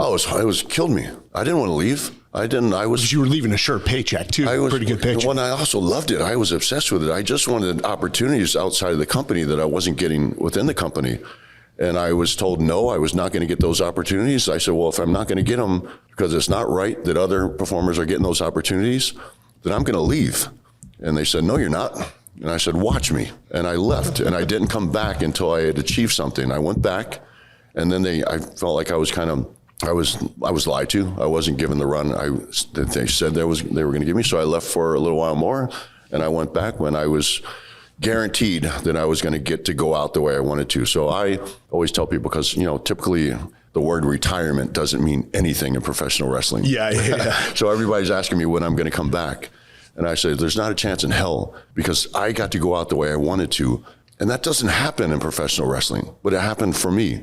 Oh, it killed me. I didn't want to leave. You were leaving a sure paycheck too. Pretty good paycheck. When I also loved it. I was obsessed with it. I just wanted opportunities outside of the company that I wasn't getting within the company. And I was told, no, I was not going to get those opportunities. I said, well, if I'm not going to get them because it's not right that other performers are getting those opportunities, then I'm going to leave. And they said, no, you're not. And I said, watch me. And I left, and I didn't come back until I had achieved something. I went back, and then I felt like I was lied to. I wasn't given the run that they said they were going to give me. So I left for a little while more, and I went back when I was guaranteed that I was going to get to go out the way I wanted to. So I always tell people, because typically the word retirement doesn't mean anything in professional wrestling. Yeah. So everybody's asking me when I'm going to come back, and I say there's not a chance in hell, because I got to go out the way I wanted to, and that doesn't happen in professional wrestling, but it happened for me.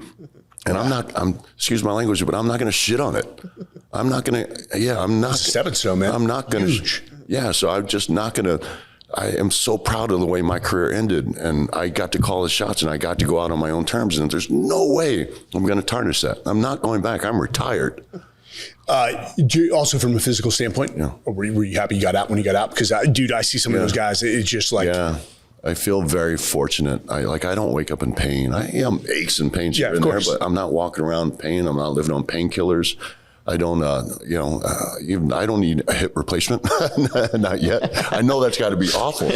And excuse my language, but I'm not going to shit on it. I'm not going to, I'm not. Stepping stone, man. I'm not going to. So I'm just not going to. I am so proud of the way my career ended, and I got to call the shots, and I got to go out on my own terms, and there's no way I'm going to tarnish that. I'm not going back. I'm retired. Also from a physical standpoint, were you happy you got out when you got out? Because I see some of those guys, it's just like. Yeah. I feel very fortunate. I don't wake up in pain. I am aches and pains here and there, but I'm not walking around in pain. I'm not living on painkillers. I don't, I don't need a hip replacement. Not yet. I know that's got to be awful.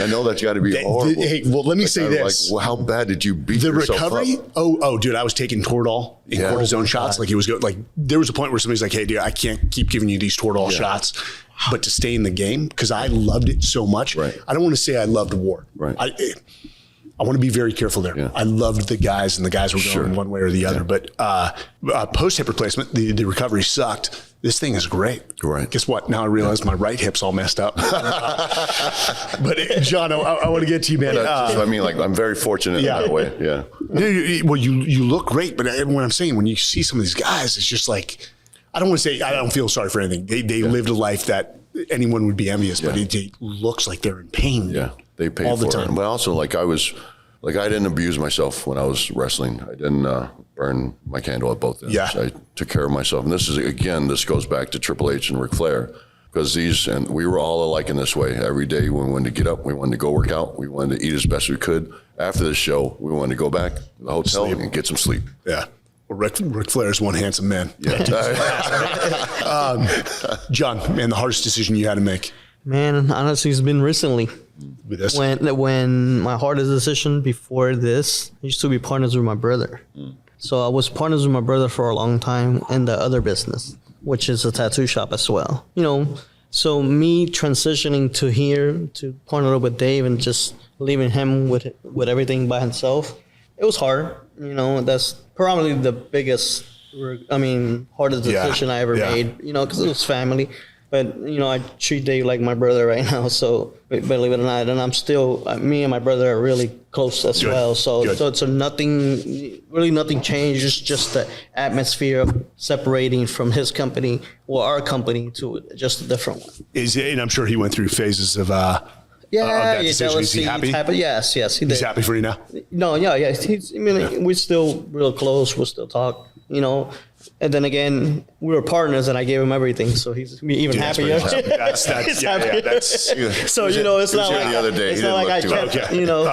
I know that's got to be horrible. Hey, well, let me say this. Well, how bad did you beat the yourself recovery? Up? Oh, dude, I was taking Toradol and cortisone shots. Like, it was good. Like, there was a point where somebody's like, hey, dude, I can't keep giving you these Toradol shots. But to stay in the game, because I loved it so much. Right. I don't want to say I loved war. Right. I want to be very careful there. Yeah. I loved the guys, and the guys were going one way or the other. But post hip replacement, the recovery sucked. This thing is great. Right. Guess what? Now I realize my right hip's all messed up. But John, I want to get to you, man. I mean, like, I'm very fortunate in that way. Yeah. Well, you look great, but what I'm saying, when you see some of these guys, it's just like, I don't want to say I don't feel sorry for anything. They lived a life that anyone would be envious, but it looks like they're in pain. Yeah, they pay all for the time. It. But also, I didn't abuse myself when I was wrestling. I didn't burn my candle at both ends. Yeah. I took care of myself. And this goes back to Triple H and Ric Flair, because we were all alike in this way. Every day we wanted to get up, we wanted to go work out, we wanted to eat as best we could. After the show, we wanted to go back to the hotel and get some sleep. Yeah. Ric Flair is one handsome man. Yeah. John, man, the hardest decision you had to make Man, honestly, it's been recently. with this? When my hardest decision before this, I used to be partners with my brother. So I was partners with my brother for a long time in the other business, which is a tattoo shop as well. You know, so me transitioning to here to partner up with Dave and just leaving him with everything by himself, it was hard. You know, that's probably the biggest, hardest decision I ever made. You know, because it was family. But, you know, I treat Dave like my brother right now. So, believe it or not, and I'm still, me and my brother are really close as well. So nothing changed. It's just the atmosphere of separating from his company or our company to just a different one. And I'm sure he went through phases of that decision. Is he happy? Yes, he did. He's happy for you now? No, yeah. We're still real close. We'll still talk, you know. And then again, we were partners, and I gave him everything, so he's even happier. That's happy. So you know, it's not like the other day. It's not like I kept, you know.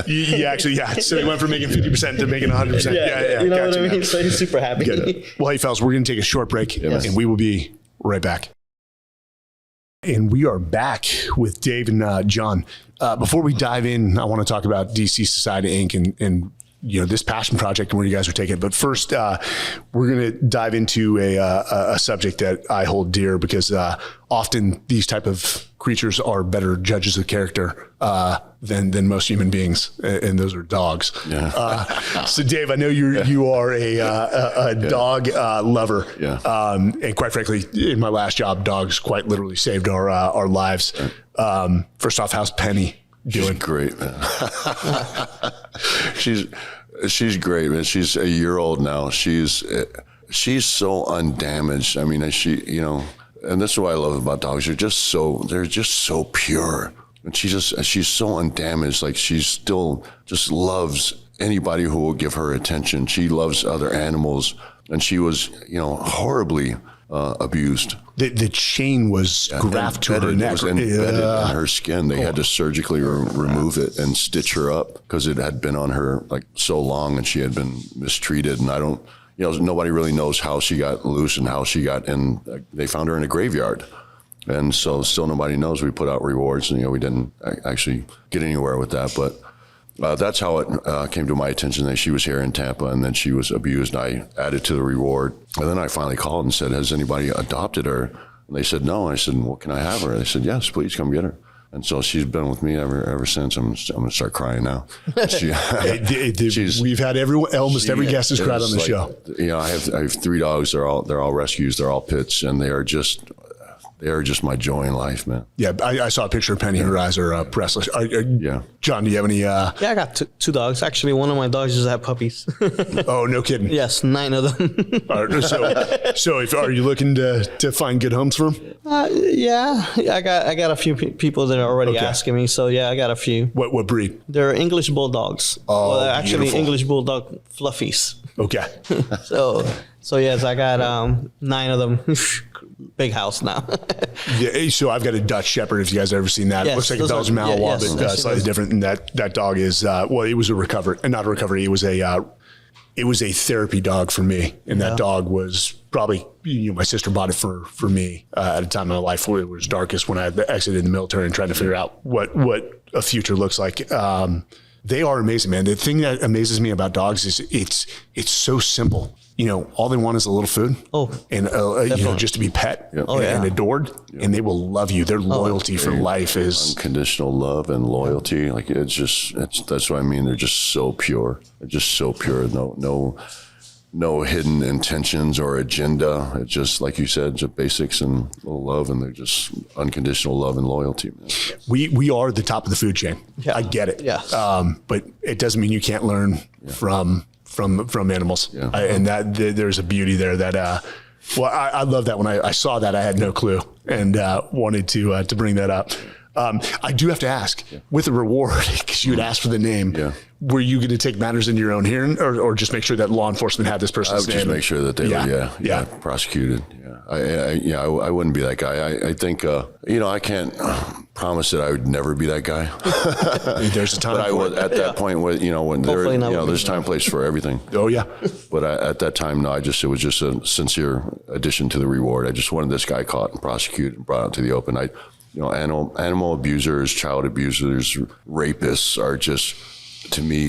You actually, So he went from making 50% to making 100%. Yeah. You know what I mean? So he's super happy. Well, hey, fellas, we're going to take a short break, and we will be right back. And we are back with Dave and John. Before we dive in, I want to talk about DC Society Inc. and you know, this passion project and where you guys are taking it. But first, we're going to dive into a subject that I hold dear because often these type of creatures are better judges of character than most human beings, and those are dogs. Yeah. So, Dave, I know you are a dog lover, and quite frankly, in my last job, dogs quite literally saved our lives. First off, how's Penny doing? She's great, man. She's great, man. She's a year old now. She's so undamaged. I mean, you know, and that's what I love about dogs. They're just so pure. And she's so undamaged. Like, she still just loves anybody who will give her attention. She loves other animals, and she was, you know, horribly abused. The chain was grafted to her neck. It was embedded in her skin. They had to surgically remove it and stitch her up because it had been on her like so long, and she had been mistreated. And nobody really knows how she got loose and how she got in. They found her in a graveyard. And so still nobody knows. We put out rewards, and, you know, we didn't actually get anywhere with that. But that's how it came to my attention that she was here in Tampa, and then she was abused. I added to the reward. And then I finally called and said, has anybody adopted her? And they said, no. I said, well, can I have her? They said, yes, please come get her. And so she's been with me ever since. I'm going to start crying now. We've had almost every guest has cried on the show. You know, I have 3 dogs. They're all rescues. They're all pits, and they are just my joy in life, man. Yeah, I saw a picture of Penny. Her eyes are priceless. John, do you have any? Yeah, I got two dogs. Actually, one of my dogs just had puppies. Oh, no kidding. Yes, 9 of them. So are you looking to find good homes for them? Yeah, I got a few people that are already asking me. So yeah, I got a few. What breed? They're English bulldogs. Oh, well, they're actually beautiful. English bulldog fluffies. Okay. So yes, I got 9 of them. Big house now. Yeah, so I've got a Dutch Shepherd. If you guys have ever seen that, it looks like a Belgian Malinois, but slightly different. And that dog is it was a recovery, not a recovery. It was a therapy dog for me, and that dog was probably, you know, my sister bought it for me at a time in my life where it was darkest, when I had exited the military and trying to figure out what a future looks like. They are amazing, man. The thing that amazes me about dogs is it's so simple. You know, all they want is a little food. And you know, just to be pet and adored, and they will love you. Their loyalty for life is unconditional love and loyalty. Like, that's what I mean. They're just so pure. They're just so pure. No hidden intentions or agenda. It's just, like you said, just basics and love, and they're just unconditional love and loyalty, man. We are the top of the food chain. Yeah. I get it. Yeah. But it doesn't mean you can't learn from animals. Yeah. And that there's a beauty there that, I love that. When I saw that, I had no clue, and wanted to bring that up. I do have to ask, with the reward, because you had asked for the name, were you going to take matters into your own hand or just make sure that law enforcement had this person's name? I would just make sure that they were prosecuted. I wouldn't be that guy. I think, I can't promise that I would never be that guy. There's a time. But I was at that point when there's time and place for everything. Oh yeah. But at that time, no, it was just a sincere addition to the reward. I just wanted this guy caught and prosecuted and brought out to the open. Animal abusers, child abusers, rapists are just, to me,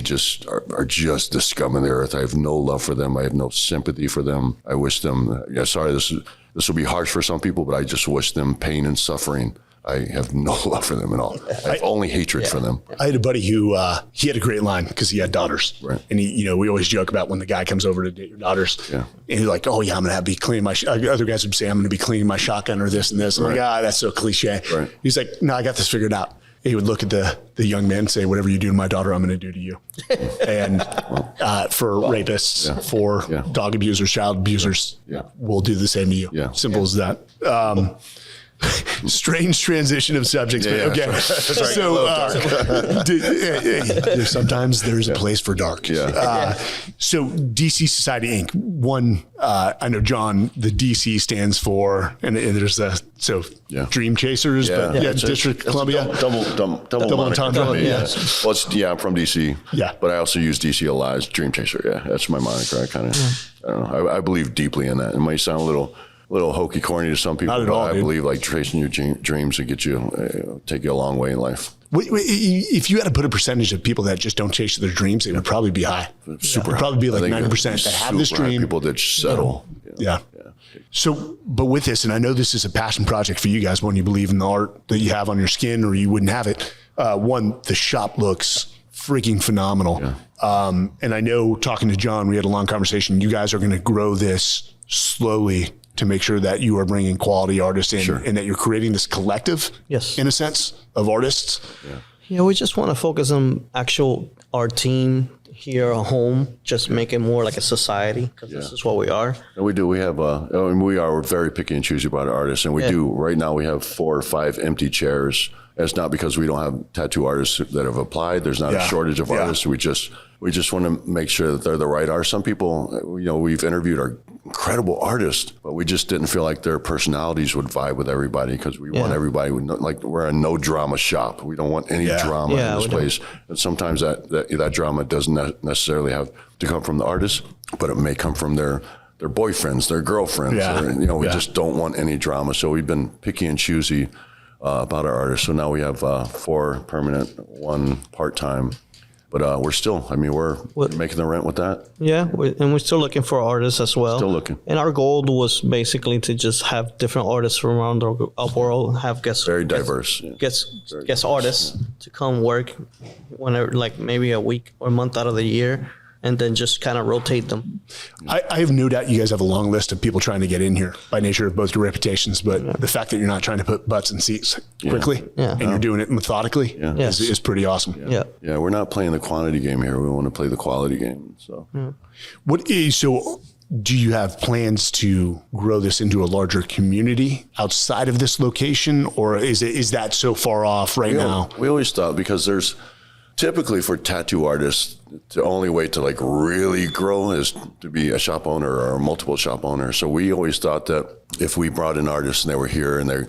are just the scum of the earth. I have no love for them. I have no sympathy for them. I wish them, sorry, this will be harsh for some people, but I just wish them pain and suffering. I have no love for them at all. I have only hatred for them. I had a buddy who, he had a great line because he had daughters. Right. And we always joke about when the guy comes over to date your daughters. Yeah. And he's like, oh yeah, I'm going to be cleaning my, other guys would say, I'm going to be cleaning my shotgun or this and this. I'm like, that's so cliche. Right. He's like, no, I got this figured out. He would look at the young man and say, whatever you do to my daughter, I'm going to do to you. And for rapists, for dog abusers, child abusers, we'll do the same to you. Yeah. Simple as that. Strange transition of subjects, but okay. Sorry. So sometimes there's a place for dark. So DC Society Inc. One, I know John, the DC stands for, and there's Dream Chasers, but District Columbia, double entendre. Well, I'm from DC. But I also use DC a lot as Dream Chaser. Yeah, that's my moniker. I kind of, I don't know. I believe deeply in that. It might sound a little hokey corny to some people, but I believe like tracing your dreams will get you, take you a long way in life. If you had to put a percentage of people that just don't chase their dreams, it would probably be high. Super. It'd probably be like 90% that have this dream. People that settle. Yeah. So, but with this, and I know this is a passion project for you guys, when you believe in the art that you have on your skin, or you wouldn't have it. One, the shop looks freaking phenomenal. And I know, talking to John, we had a long conversation. You guys are going to grow this slowly to make sure that you are bringing quality artists in, and that you're creating this collective, in a sense, of artists. Yeah, we just want to focus on our team here at home, just make it more like a society, because this is what we are. And we do. We have, we're very picky and choosy about our artists, and we do. Right now, we have 4 or 5 empty chairs. It's not because we don't have tattoo artists that have applied. There's not a shortage of artists. We just want to make sure that they're the right artists. Some people, we've interviewed are incredible artists, but we just didn't feel like their personalities would vibe with everybody, because we want everybody, we're a no drama shop. We don't want any drama in this place. And sometimes that drama doesn't necessarily have to come from the artist, but it may come from their boyfriends, their girlfriends. Or, we just don't want any drama. So we've been picky and choosy about our artists. So now we have 4 permanent, 1 part-time. But we're still, we're making the rent with that. Yeah, and we're still looking for artists as well. Still looking. And our goal was basically to just have different artists from around the world, have guests. Very diverse. Guest artists to come work whenever, like maybe a week or a month out of the year, and then just kind of rotate them. I have no doubt you guys have a long list of people trying to get in here by nature of both your reputations, but the fact that you're not trying to put butts in seats quickly and you're doing it methodically is pretty awesome. Yeah, we're not playing the quantity game here. We want to play the quality game. So, so do you have plans to grow this into a larger community outside of this location, or is that so far off now? We always thought, because there's typically, for tattoo artists, the only way to really grow is to be a shop owner or multiple shop owner. So we always thought that if we brought in artists and they were here and they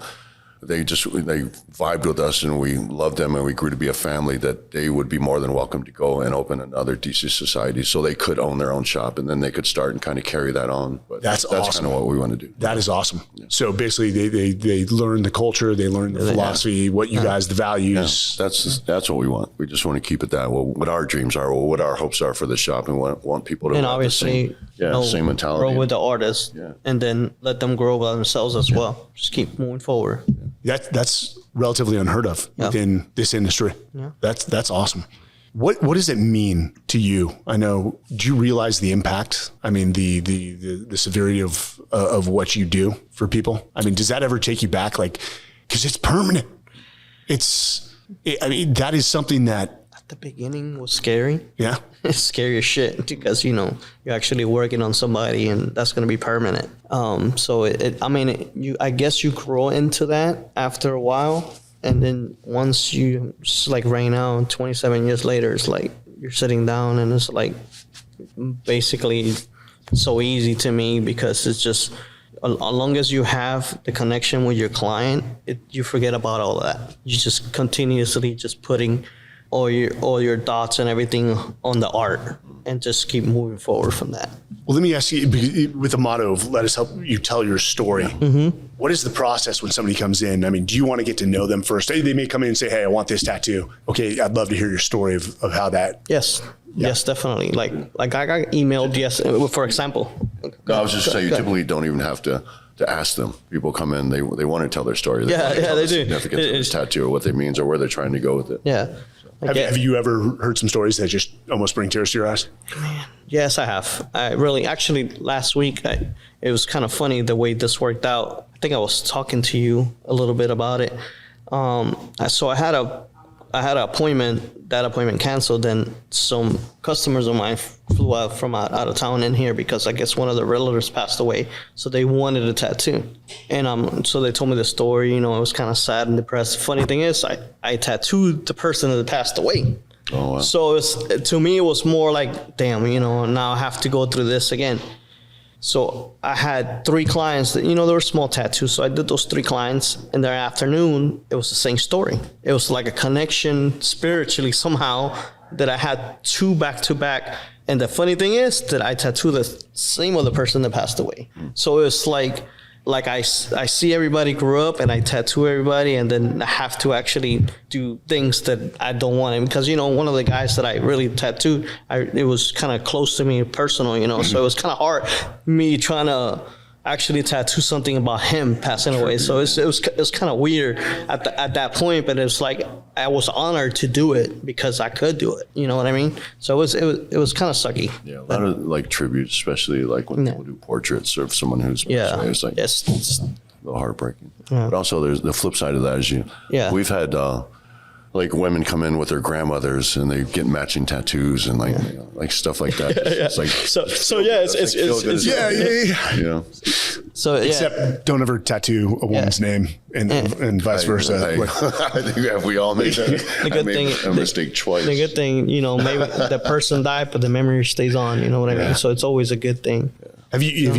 vibed with us and we loved them and we grew to be a family, that they would be more than welcome to go and open another DC Society, so they could own their own shop, and then they could start and kind of carry that on. But that's awesome. Kind of what we want to do. That is awesome. Yeah. So basically they learn the culture, they learn the philosophy, what you guys, the values. Yeah. That's what we want. We just want to keep it that. What our dreams are, what our hopes are for the shop, and want people to and obviously same mentality. Grow with the artists, and then let them grow by themselves as well. Just keep moving forward. That's relatively unheard of within this industry. Yeah. That's awesome. What does it mean to you? I know, do you realize the impact? The severity of what you do for people? Does that ever take you back? Because it's permanent. That is something that at the beginning was scary. Yeah. It's scary as shit, because, you're actually working on somebody and that's going to be permanent. So I guess you grow into that after a while, And then once you, just like right now, 27 years later, it's like you're sitting down and it's like basically so easy to me because it's just, as long as you have the connection with your client, you forget about all that. You just continuously just putting all your thoughts and everything on the art and just keep moving forward from that. Well, let me ask you, with the motto of let us help you tell your story, what is the process when somebody comes in? I mean, do you want to get to know them first? They may come in and say, hey, I want this tattoo. Okay, I'd love to hear your story of how that. Yes. Yeah. Yes, definitely. Like I got emailed, yes, for example. No, I was just saying, you typically don't even have to ask them. People come in, they want to tell their story. They they do. Significance of this tattoo or what it means or where they're trying to go with it. Yeah. Have you ever heard some stories that just almost bring tears to your eyes? Yes, I have. Actually, last week, it was kind of funny the way this worked out. I think I was talking to you a little bit about it. So I had an appointment. That appointment canceled. Then some customers of mine flew out from out of town in here because I guess one of the relatives passed away. So they wanted a tattoo, and so they told me the story. I was kind of sad and depressed. Funny thing is, I tattooed the person that passed away. Oh, wow. So to me, it was more like, damn, now I have to go through this again. So I had 3 clients that, they were small tattoos. So I did those 3 clients, and their afternoon, it was the same story. It was like a connection spiritually somehow that I had 2 back to back. And the funny thing is that I tattooed the same other person that passed away. So it was like I see everybody grow up and I tattoo everybody, and then I have to actually do things that I don't want. Because, one of the guys that I really tattooed, it was kind of close to me personal, so it was kind of hard me trying to actually tattoo something about him passing away. So it was kind of weird at that point, but it was like I was honored to do it because I could do it. You know what I mean? So it was kind of sucky. Yeah, a lot of like tributes, especially like when people do portraits of someone who's it's like it's a little heartbreaking. Yeah. But also there's the flip side of that is we've had like women come in with their grandmothers and they get matching tattoos and like stuff like that. It's like So except don't ever tattoo a woman's name and vice versa. I think we all made that. A mistake twice. The good thing, maybe the person died, but the memory stays on. You know what I mean? So it's always a good thing. Have you,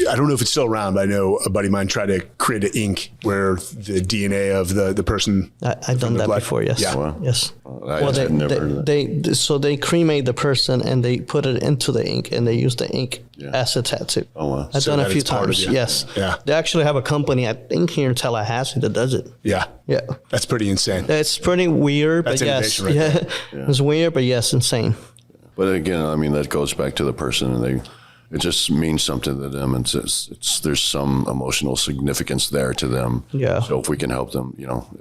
I don't know if it's still around, but I know a buddy of mine tried to create an ink where the DNA of the person. I've done that before, yes. Yeah. Wow. Yes. Well, never heard of that. So they cremate the person and they put it into the ink and they use the ink as a tattoo. Oh, wow. I've done a few times, yes. Yeah. They actually have a company, I think here in Tallahassee, that does it. Yeah. Yeah. That's pretty insane. It's pretty weird, That's but yes. Right there. It's weird, but yes, insane. But again, I mean, that goes back to the person and it just means something to them. And there's some emotional significance there to them. Yeah. So if we can help them,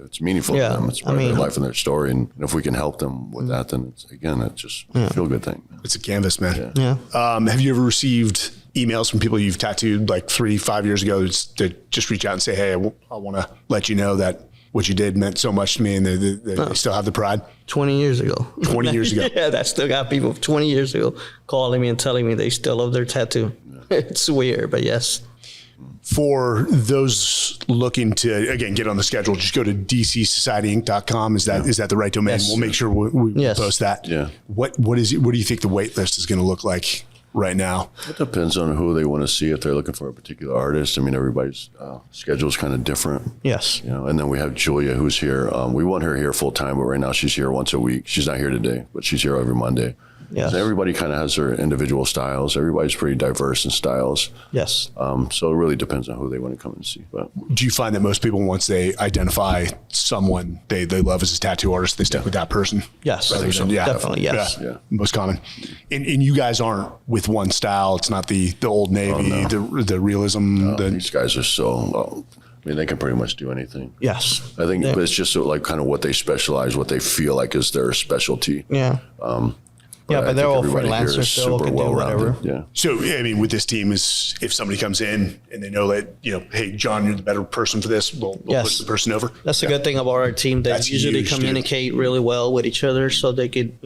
it's meaningful to them. It's part of their life and their story. And if we can help them with that, then it's just a feel good thing. It's a canvas, man. Yeah. Have you ever received emails from people you've tattooed like 3-5 years ago that just reach out and say, hey, I want to let you know that what you did meant so much to me, and they still have the pride? 20 years ago. 20 years ago. Yeah, that still got people 20 years ago calling me and telling me they still love their tattoo. Yeah. It's weird, but yes. For those looking to, again, get on the schedule, just go to dcsocietyinc.com. Is that the right domain? Yes. We'll make sure we post that. Yeah. What do you think the wait list is going to look like right now? It depends on who they want to see. If they're looking for a particular artist, I mean, everybody's schedule is kind of different. Yes. And then we have Julia, who's here. We want her here full time, but right now she's here once a week. She's not here today, but she's here every Monday. Yes. So everybody kind of has their individual styles. Everybody's pretty diverse in styles. Yes. So it really depends on who they want to come and see. But do you find that most people, once they identify someone they love as a tattoo artist, they stick with that person? Yes. Definitely. Yes. Yeah. Most common. And you guys aren't with one style. It's not the Old Navy, the realism. These guys are so. I mean, they can pretty much do anything. Yes. I think, but it's just like kind of what they specialize, what they feel like is their specialty. Yeah. But they're all freelancers. They're all can do whatever. Yeah. So, I mean, with this team is if somebody comes in and they know that, hey, John, you're the better person for this, we'll push the person over. That's the good thing about our team. They usually communicate really well with each other so they could,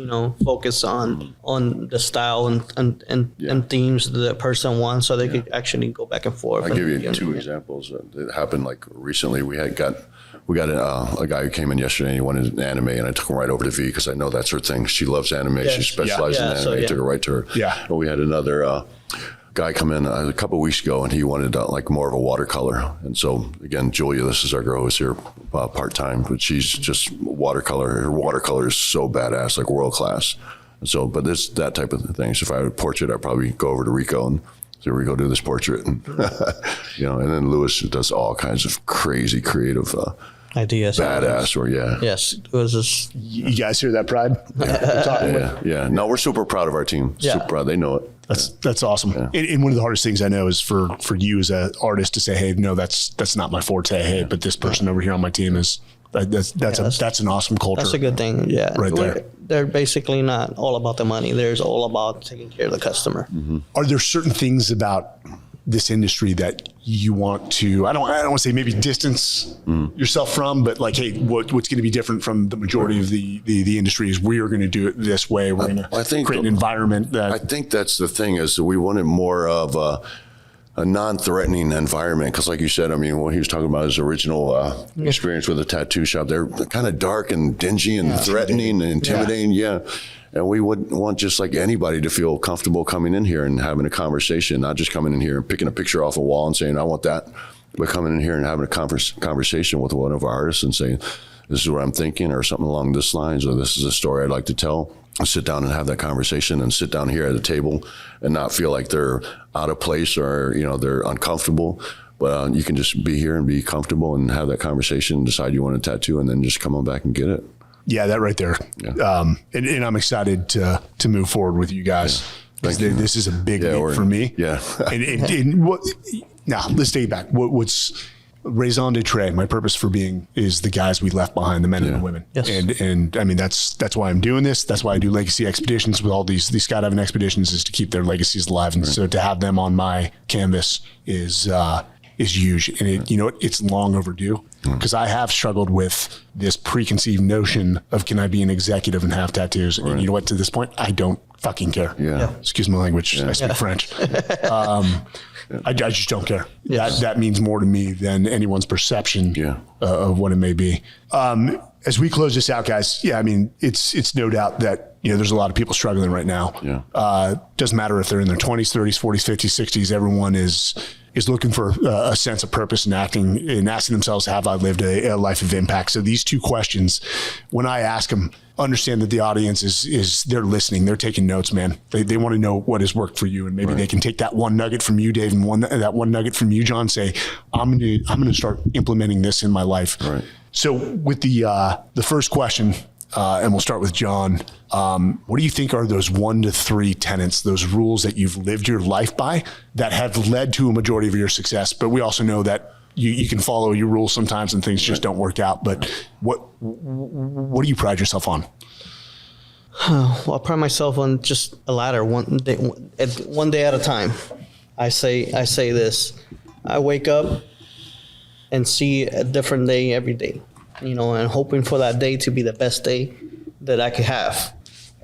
focus on the style and themes that the person wants so they could actually go back and forth. I'll give you 2 examples that happened like recently. We we got a guy who came in yesterday and he wanted an anime, and I took him right over to V because I know that's her thing. She loves anime. She specializes in anime. So, took her right to her. Yeah. And we had another guy come in a couple of weeks ago, and he wanted like more of a watercolor. And so again, Julia, this is our girl who's here part-time, but she's just watercolor. Her watercolor is so badass, like world class. And so, but there's that type of thing. So if I had a portrait, I'd probably go over to Rico and say, Rico, do this portrait. And, and then Lewis does all kinds of crazy creative ideas. Badass, or Yes, it was just. You guys hear that, Pride? Yeah. No, we're super proud of our team. Super proud. They know it. That's awesome. Yeah. And one of the hardest things I know is for you as an artist to say, hey, no, that's not my forte. Hey, but this person over here on my team is. That's an awesome culture. That's a good thing. Yeah, right there. They're basically not all about the money. There's all about taking care of the customer. Mm-hmm. Are there certain things about this industry that you want to? I don't want to say maybe distance yourself from, but like, hey, what's going to be different from the majority of the industry is we are going to do it this way. We're going to create an environment that. I think that's the thing is that we wanted more of a non-threatening environment, because like you said, I mean, what he was talking about his original experience with a tattoo shop, they're kind of dark and dingy and threatening and intimidating. And we would want just like anybody to feel comfortable coming in here and having a conversation, not just coming in here and picking a picture off a wall and saying, I want that, but coming in here and having a conversation with one of our artists and saying, this is what I'm thinking, or something along this lines, or this is a story I'd like to tell. Sit down and have that conversation, and sit down here at a table and not feel like they're out of place or, they're uncomfortable. But you can just be here and be comfortable and have that conversation, decide you want a tattoo, and then just come on back and get it. Yeah, that right there. Yeah. And I'm excited to move forward with you guys. This is a big leap for me. Yeah. and what, now let's take it back. What's raison d'etre, my purpose for being, is the guys we left behind, the men and the women. Yes. And I mean, that's why I'm doing this. That's why I do legacy expeditions with all these skydiving expeditions, is to keep their legacies alive. And so to have them on my canvas is huge. And it's long overdue, because I have struggled with this preconceived notion of, can I be an executive and have tattoos? And you know what, to this point, I don't fucking care. Yeah. Excuse my language. I speak French. I just don't care. Yes. That means more to me than anyone's perception of what it may be. As we close this out, guys, I mean, it's no doubt that, there's a lot of people struggling right now. Doesn't matter if they're in their 20s, 30s, 40s, 50s, 60s. Everyone is looking for a sense of purpose and asking themselves, have I lived a life of impact? So these two questions, when I ask them, understand that the audience is they're listening, they're taking notes, man. They want to know what has worked for you, and maybe they can take that one nugget from you, Dave, and that one nugget from you, John. Say, I'm going to start implementing this in my life. Right. So with the first question, and we'll start with John. What do you think are those 1 to 3 tenets, those rules that you've lived your life by that have led to a majority of your success? But we also know that you can follow your rules sometimes and things just don't work out. But what do you pride yourself on? Well, I pride myself on just a ladder, one day at a time. I say this. I wake up and see a different day every day, and hoping for that day to be the best day that I could have,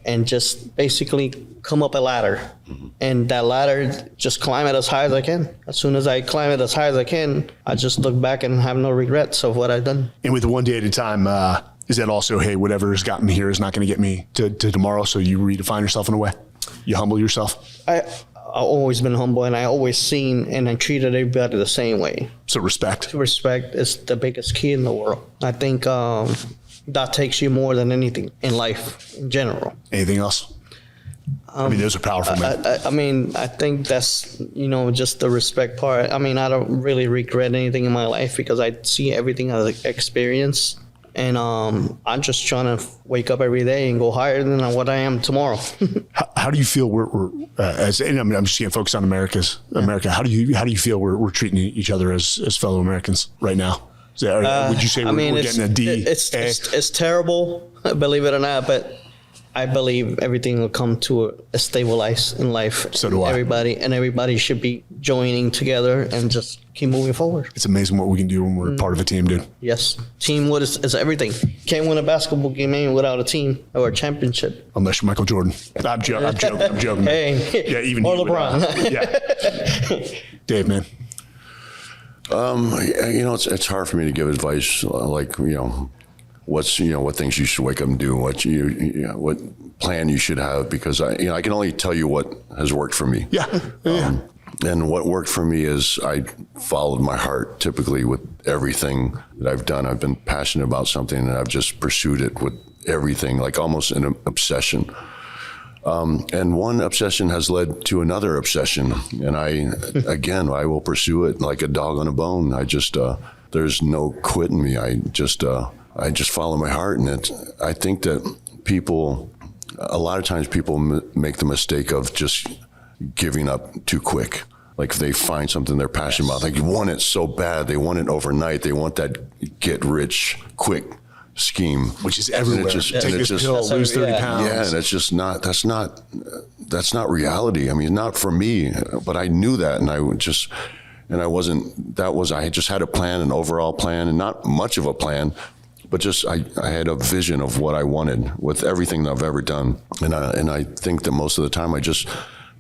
and just basically come up a ladder, and that ladder, just climb it as high as I can. As soon as I climb it as high as I can, I just look back and have no regrets of what I've done. And with one day at a time, is that also, hey, whatever has gotten me here is not going to get me to tomorrow? So you redefine yourself in a way, you humble yourself. I've always been humble, and I always seen and I treated everybody the same way. So respect. Respect is the biggest key in the world. I think that takes you more than anything in life in general. Anything else? I mean, those are powerful, man. I think that's, just the respect part. I mean, I don't really regret anything in my life, because I see everything as an experience. And I'm just trying to wake up every day and go higher than what I am tomorrow. How do you feel I'm just going to focus on America. How do you feel we're treating each other as fellow Americans right now? Would you say we're getting a D? It's terrible, believe it or not, but I believe everything will come to a stabilize in life. So do I. Everybody should be joining together and just keep moving forward. It's amazing what we can do when we're part of a team, dude. Yes. Teamwork is everything. Can't win a basketball game without a team or a championship. Unless you're Michael Jordan. I'm joking. Hey. Yeah, even or LeBron. Yeah. Dave, man. It's hard for me to give advice like, what things you should wake up and do, what plan you should have, because I can only tell you what has worked for me. Yeah. And what worked for me is I followed my heart typically with everything that I've done. I've been passionate about something and I've just pursued it with everything, like almost an obsession. And one obsession has led to another obsession. And I will pursue it like a dog on a bone. There's no quitting me. I just follow my heart. And I think that a lot of times people make the mistake of just giving up too quick. Like if they find something they're passionate about, they want it so bad, they want it overnight, they want that get rich quick scheme, which is everywhere. Take this pill, lose 30 pounds. Yeah, and it's just not. That's not reality. I mean, not for me. But I knew that, and I wasn't. I just had a plan, an overall plan, and not much of a plan. But just I had a vision of what I wanted with everything that I've ever done, and I think that most of the time I just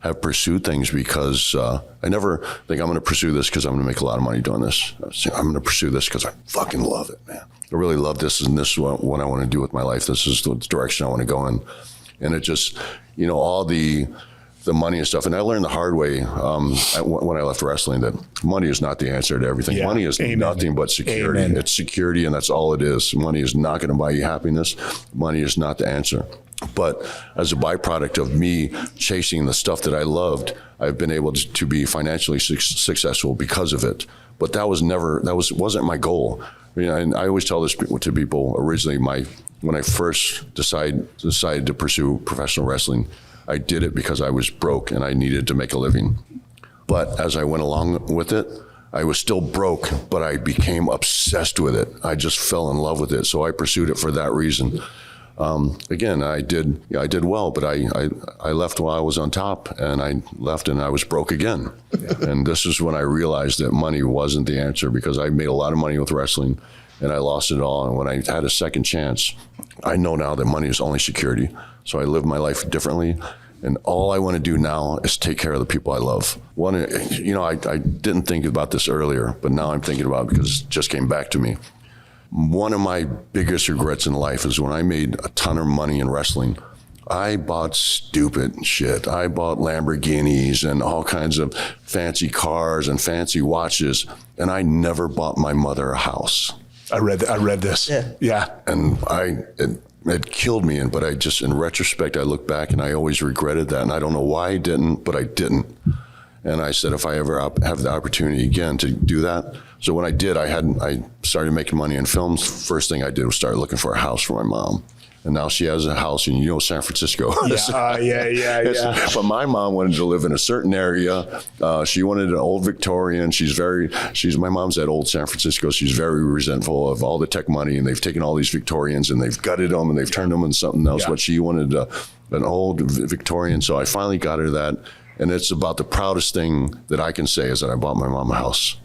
have pursued things because I never think I'm going to pursue this because I'm going to make a lot of money doing this. I'm going to pursue this because I fucking love it, man. I really love this, and this is what I want to do with my life. This is the direction I want to go in. And it just, all the money and stuff. And I learned the hard way when I left wrestling that money is not the answer to everything. Yeah. Money is nothing but security. Amen. It's security, and that's all it is. Money is not going to buy you happiness. Money is not the answer. But as a byproduct of me chasing the stuff that I loved, I've been able to be financially successful because of it. But that wasn't my goal. And I always tell this to people. Originally, when I first decided to pursue professional wrestling, I did it because I was broke and I needed to make a living. But as I went along with it, I was still broke, but I became obsessed with it. I just fell in love with it. So I pursued it for that reason. Again, I did well, but I left while I was on top, and I left and I was broke again. Yeah. And this is when I realized that money wasn't the answer, because I made a lot of money with wrestling and I lost it all. And when I had a second chance, I know now that money is only security. So I live my life differently. And all I want to do now is take care of the people I love. I didn't think about this earlier, but now I'm thinking about it because it just came back to me. One of my biggest regrets in life is when I made a ton of money in wrestling, I bought stupid shit. I bought Lamborghinis and all kinds of fancy cars and fancy watches, and I never bought my mother a house. I read this. Yeah. And it killed me. But in retrospect, I look back and I always regretted that. And I don't know why I didn't, but I didn't. And I said, if I ever have the opportunity again to do that. So when I did, I started making money in films. First thing I did was start looking for a house for my mom. And now she has a house in, San Francisco. Yeah. But my mom wanted to live in a certain area. She wanted an old Victorian. My mom's at old San Francisco. She's very resentful of all the tech money, and they've taken all these Victorians and they've gutted them and they've turned them into something else. Yeah. But she wanted an old Victorian. So I finally got her that. And it's about the proudest thing that I can say is that I bought my mom a house.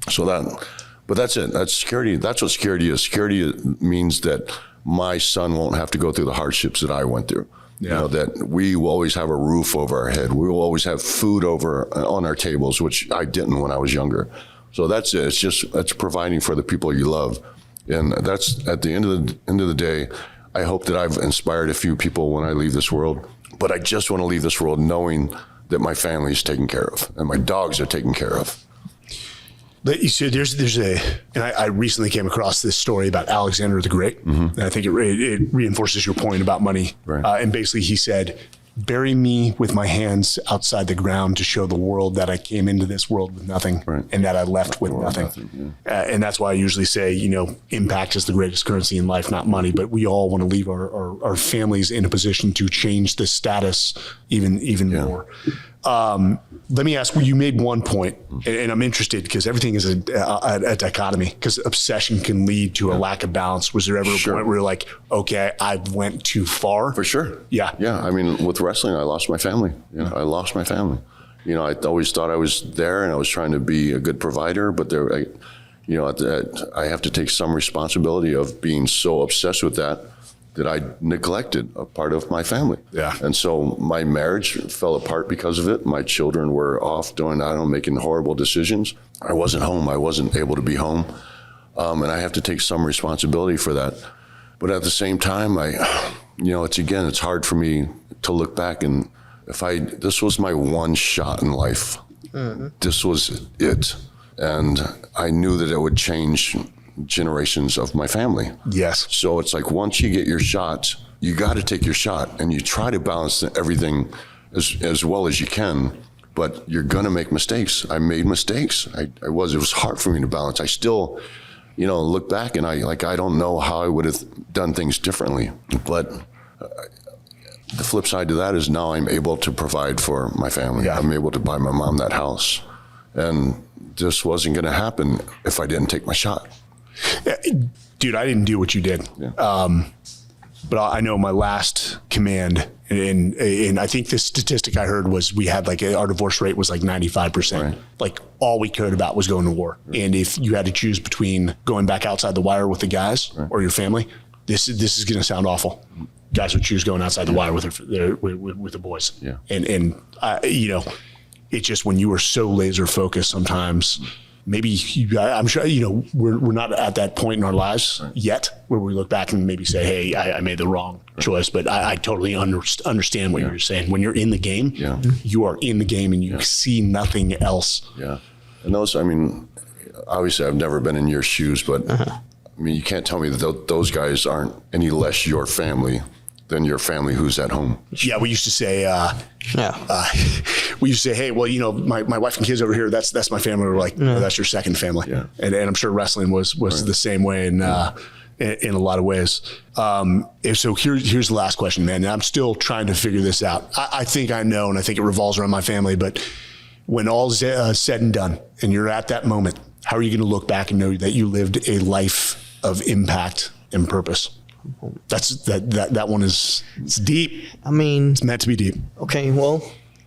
But that's it. That's security. That's what security is. Security means that my son won't have to go through the hardships that I went through. Yeah. That we will always have a roof over our head. We will always have food on our tables, which I didn't when I was younger. So that's it. It's providing for the people you love. And that's at the end of the day, I hope that I've inspired a few people when I leave this world. But I just want to leave this world knowing that my family is taken care of and my dogs are taken care of. So and I recently came across this story about Alexander the Great. Mm-hmm. And I think it reinforces your point about money. Right. And basically he said, bury me with my hands outside the ground to show the world that I came into this world with nothing, right, and that I left with nothing. Yeah. And that's why I usually say, impact is the greatest currency in life, not money. But we all want to leave our families in a position to change the status even more. Let me ask, you made one point, and I'm interested because everything is a dichotomy, because obsession can lead to a lack of balance. Was there ever a point where you're like, okay, I went too far? For sure. Yeah. Yeah. I mean, with wrestling, I lost my family. I lost my family. I always thought I was there and I was trying to be a good provider, but I have to take some responsibility of being so obsessed with that that I neglected a part of my family. Yeah. And so my marriage fell apart because of it. My children were off making horrible decisions. I wasn't home. I wasn't able to be home. And I have to take some responsibility for that. But at the same time, it's hard for me to look back and this was my one shot in life. Mm-hmm. This was it. And I knew that it would change generations of my family. Yes. So it's like, once you get your shot, you got to take your shot, and you try to balance everything as well as you can, but you're going to make mistakes. I made mistakes. It was hard for me to balance. I still, look back and I don't know how I would have done things differently, but the flip side to that is now I'm able to provide for my family. Yeah. I'm able to buy my mom that house, and this wasn't going to happen if I didn't take my shot. Dude, I didn't do what you did. Yeah. But I know my last command, and I think the statistic I heard was we had our divorce rate was 95%. Right. Like all we cared about was going to war. Right. And if you had to choose between going back outside the wire with the guys or your family, this is going to sound awful. Guys would choose going outside the wire with the boys. Yeah. And it's just when you are so laser focused sometimes, maybe I'm sure, we're not at that point in our lives yet where we look back and maybe say, hey, I made the wrong choice. But I totally understand what you're saying. When you're in the game, you are in the game and you see nothing else. Yeah. And obviously I've never been in your shoes, but you can't tell me that those guys aren't any less your family than your family who's at home. Yeah, we used to say, hey, well, my wife and kids over here, that's my family. We're like, no, that's your second family. Yeah. And I'm sure wrestling was the same way in a lot of ways. So here's the last question, man. And I'm still trying to figure this out. I think I know, and I think it revolves around my family, but when all's said and done, and you're at that moment, how are you going to look back and know that you lived a life of impact and purpose? That one is, it's deep. It's meant to be deep. Okay, well,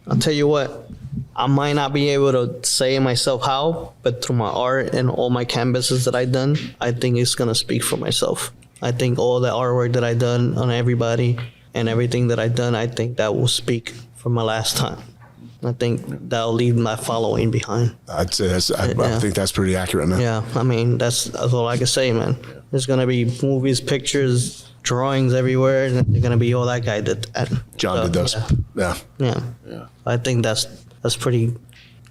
I'll tell you what. I might not be able to say myself how, but through my art and all my canvases that I've done, I think it's gonna speak for myself. I think all the artwork that I've done on everybody and everything that I've done, I think that will speak for my last time. I think that'll leave my following behind. I'd say I think that's pretty accurate, man. Yeah, that's all I can say, man. There's gonna be movies, pictures, drawings everywhere, and they're gonna be all that guy did that. John did those. Yeah. I think that's pretty.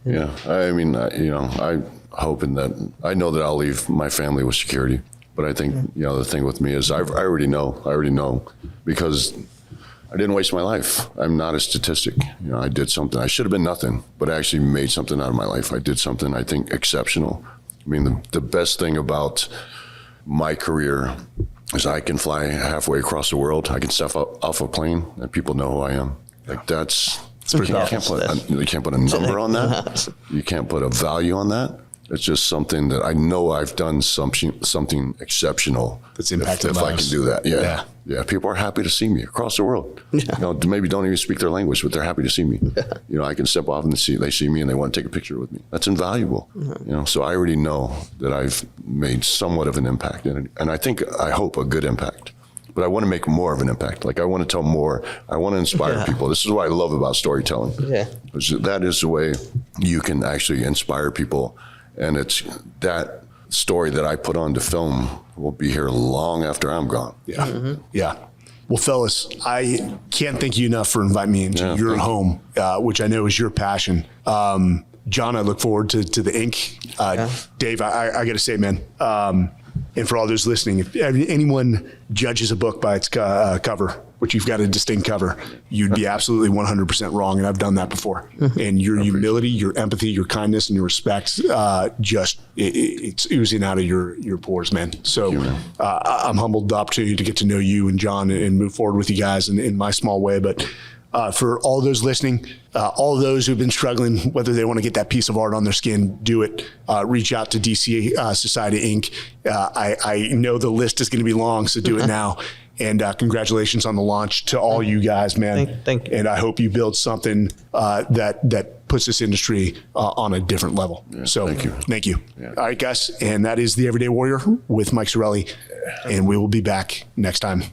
Yeah, I hoping that I know that I'll leave my family with security, but I think the thing with me is I already know because I didn't waste my life. I'm not a statistic. I did something. I should have been nothing, but I actually made something out of my life. I did something I think exceptional. The best thing about my career is I can fly halfway across the world. I can step off a plane and people know who I am. That's pretty powerful. You can't put a number on that. You can't put a value on that. It's just something that I know I've done something exceptional. That's impacted if I can do that. Yeah. People are happy to see me across the world. Yeah. Maybe don't even speak their language, but they're happy to see me. Yeah. I can step off and they see me and they want to take a picture with me. That's invaluable. Mm-hmm. So I already know that I've made somewhat of an impact in it. And I hope a good impact. But I want to make more of an impact. I want to tell more. I want to inspire people. This is what I love about storytelling. Yeah. That is the way you can actually inspire people. And it's that story that I put on to film will be here long after I'm gone. Yeah. Mm-hmm. Yeah. Well, fellas, I can't thank you enough for inviting me into your home, which I know is your passion. John, I look forward to the ink. Dave, I got to say, man, and for all those listening, if anyone judges a book by its cover, which you've got a distinct cover, you'd be absolutely 100% wrong. And I've done that before. And your humility, your empathy, your kindness, and your respect, it's oozing out of your pores, man. So I'm humbled the opportunity to get to know you and John and move forward with you guys in my small way. But for all those listening, all those who've been struggling, whether they want to get that piece of art on their skin, do it. Reach out to DC Society Inc. I know the list is going to be long, so do it now. And congratulations on the launch to all you guys, man. Thank you. And I hope you build something that puts this industry on a different level. Yeah, so thank you. Yeah. All right, guys. And that is The Everyday Warrior with Mike Sarraille. And we will be back next time.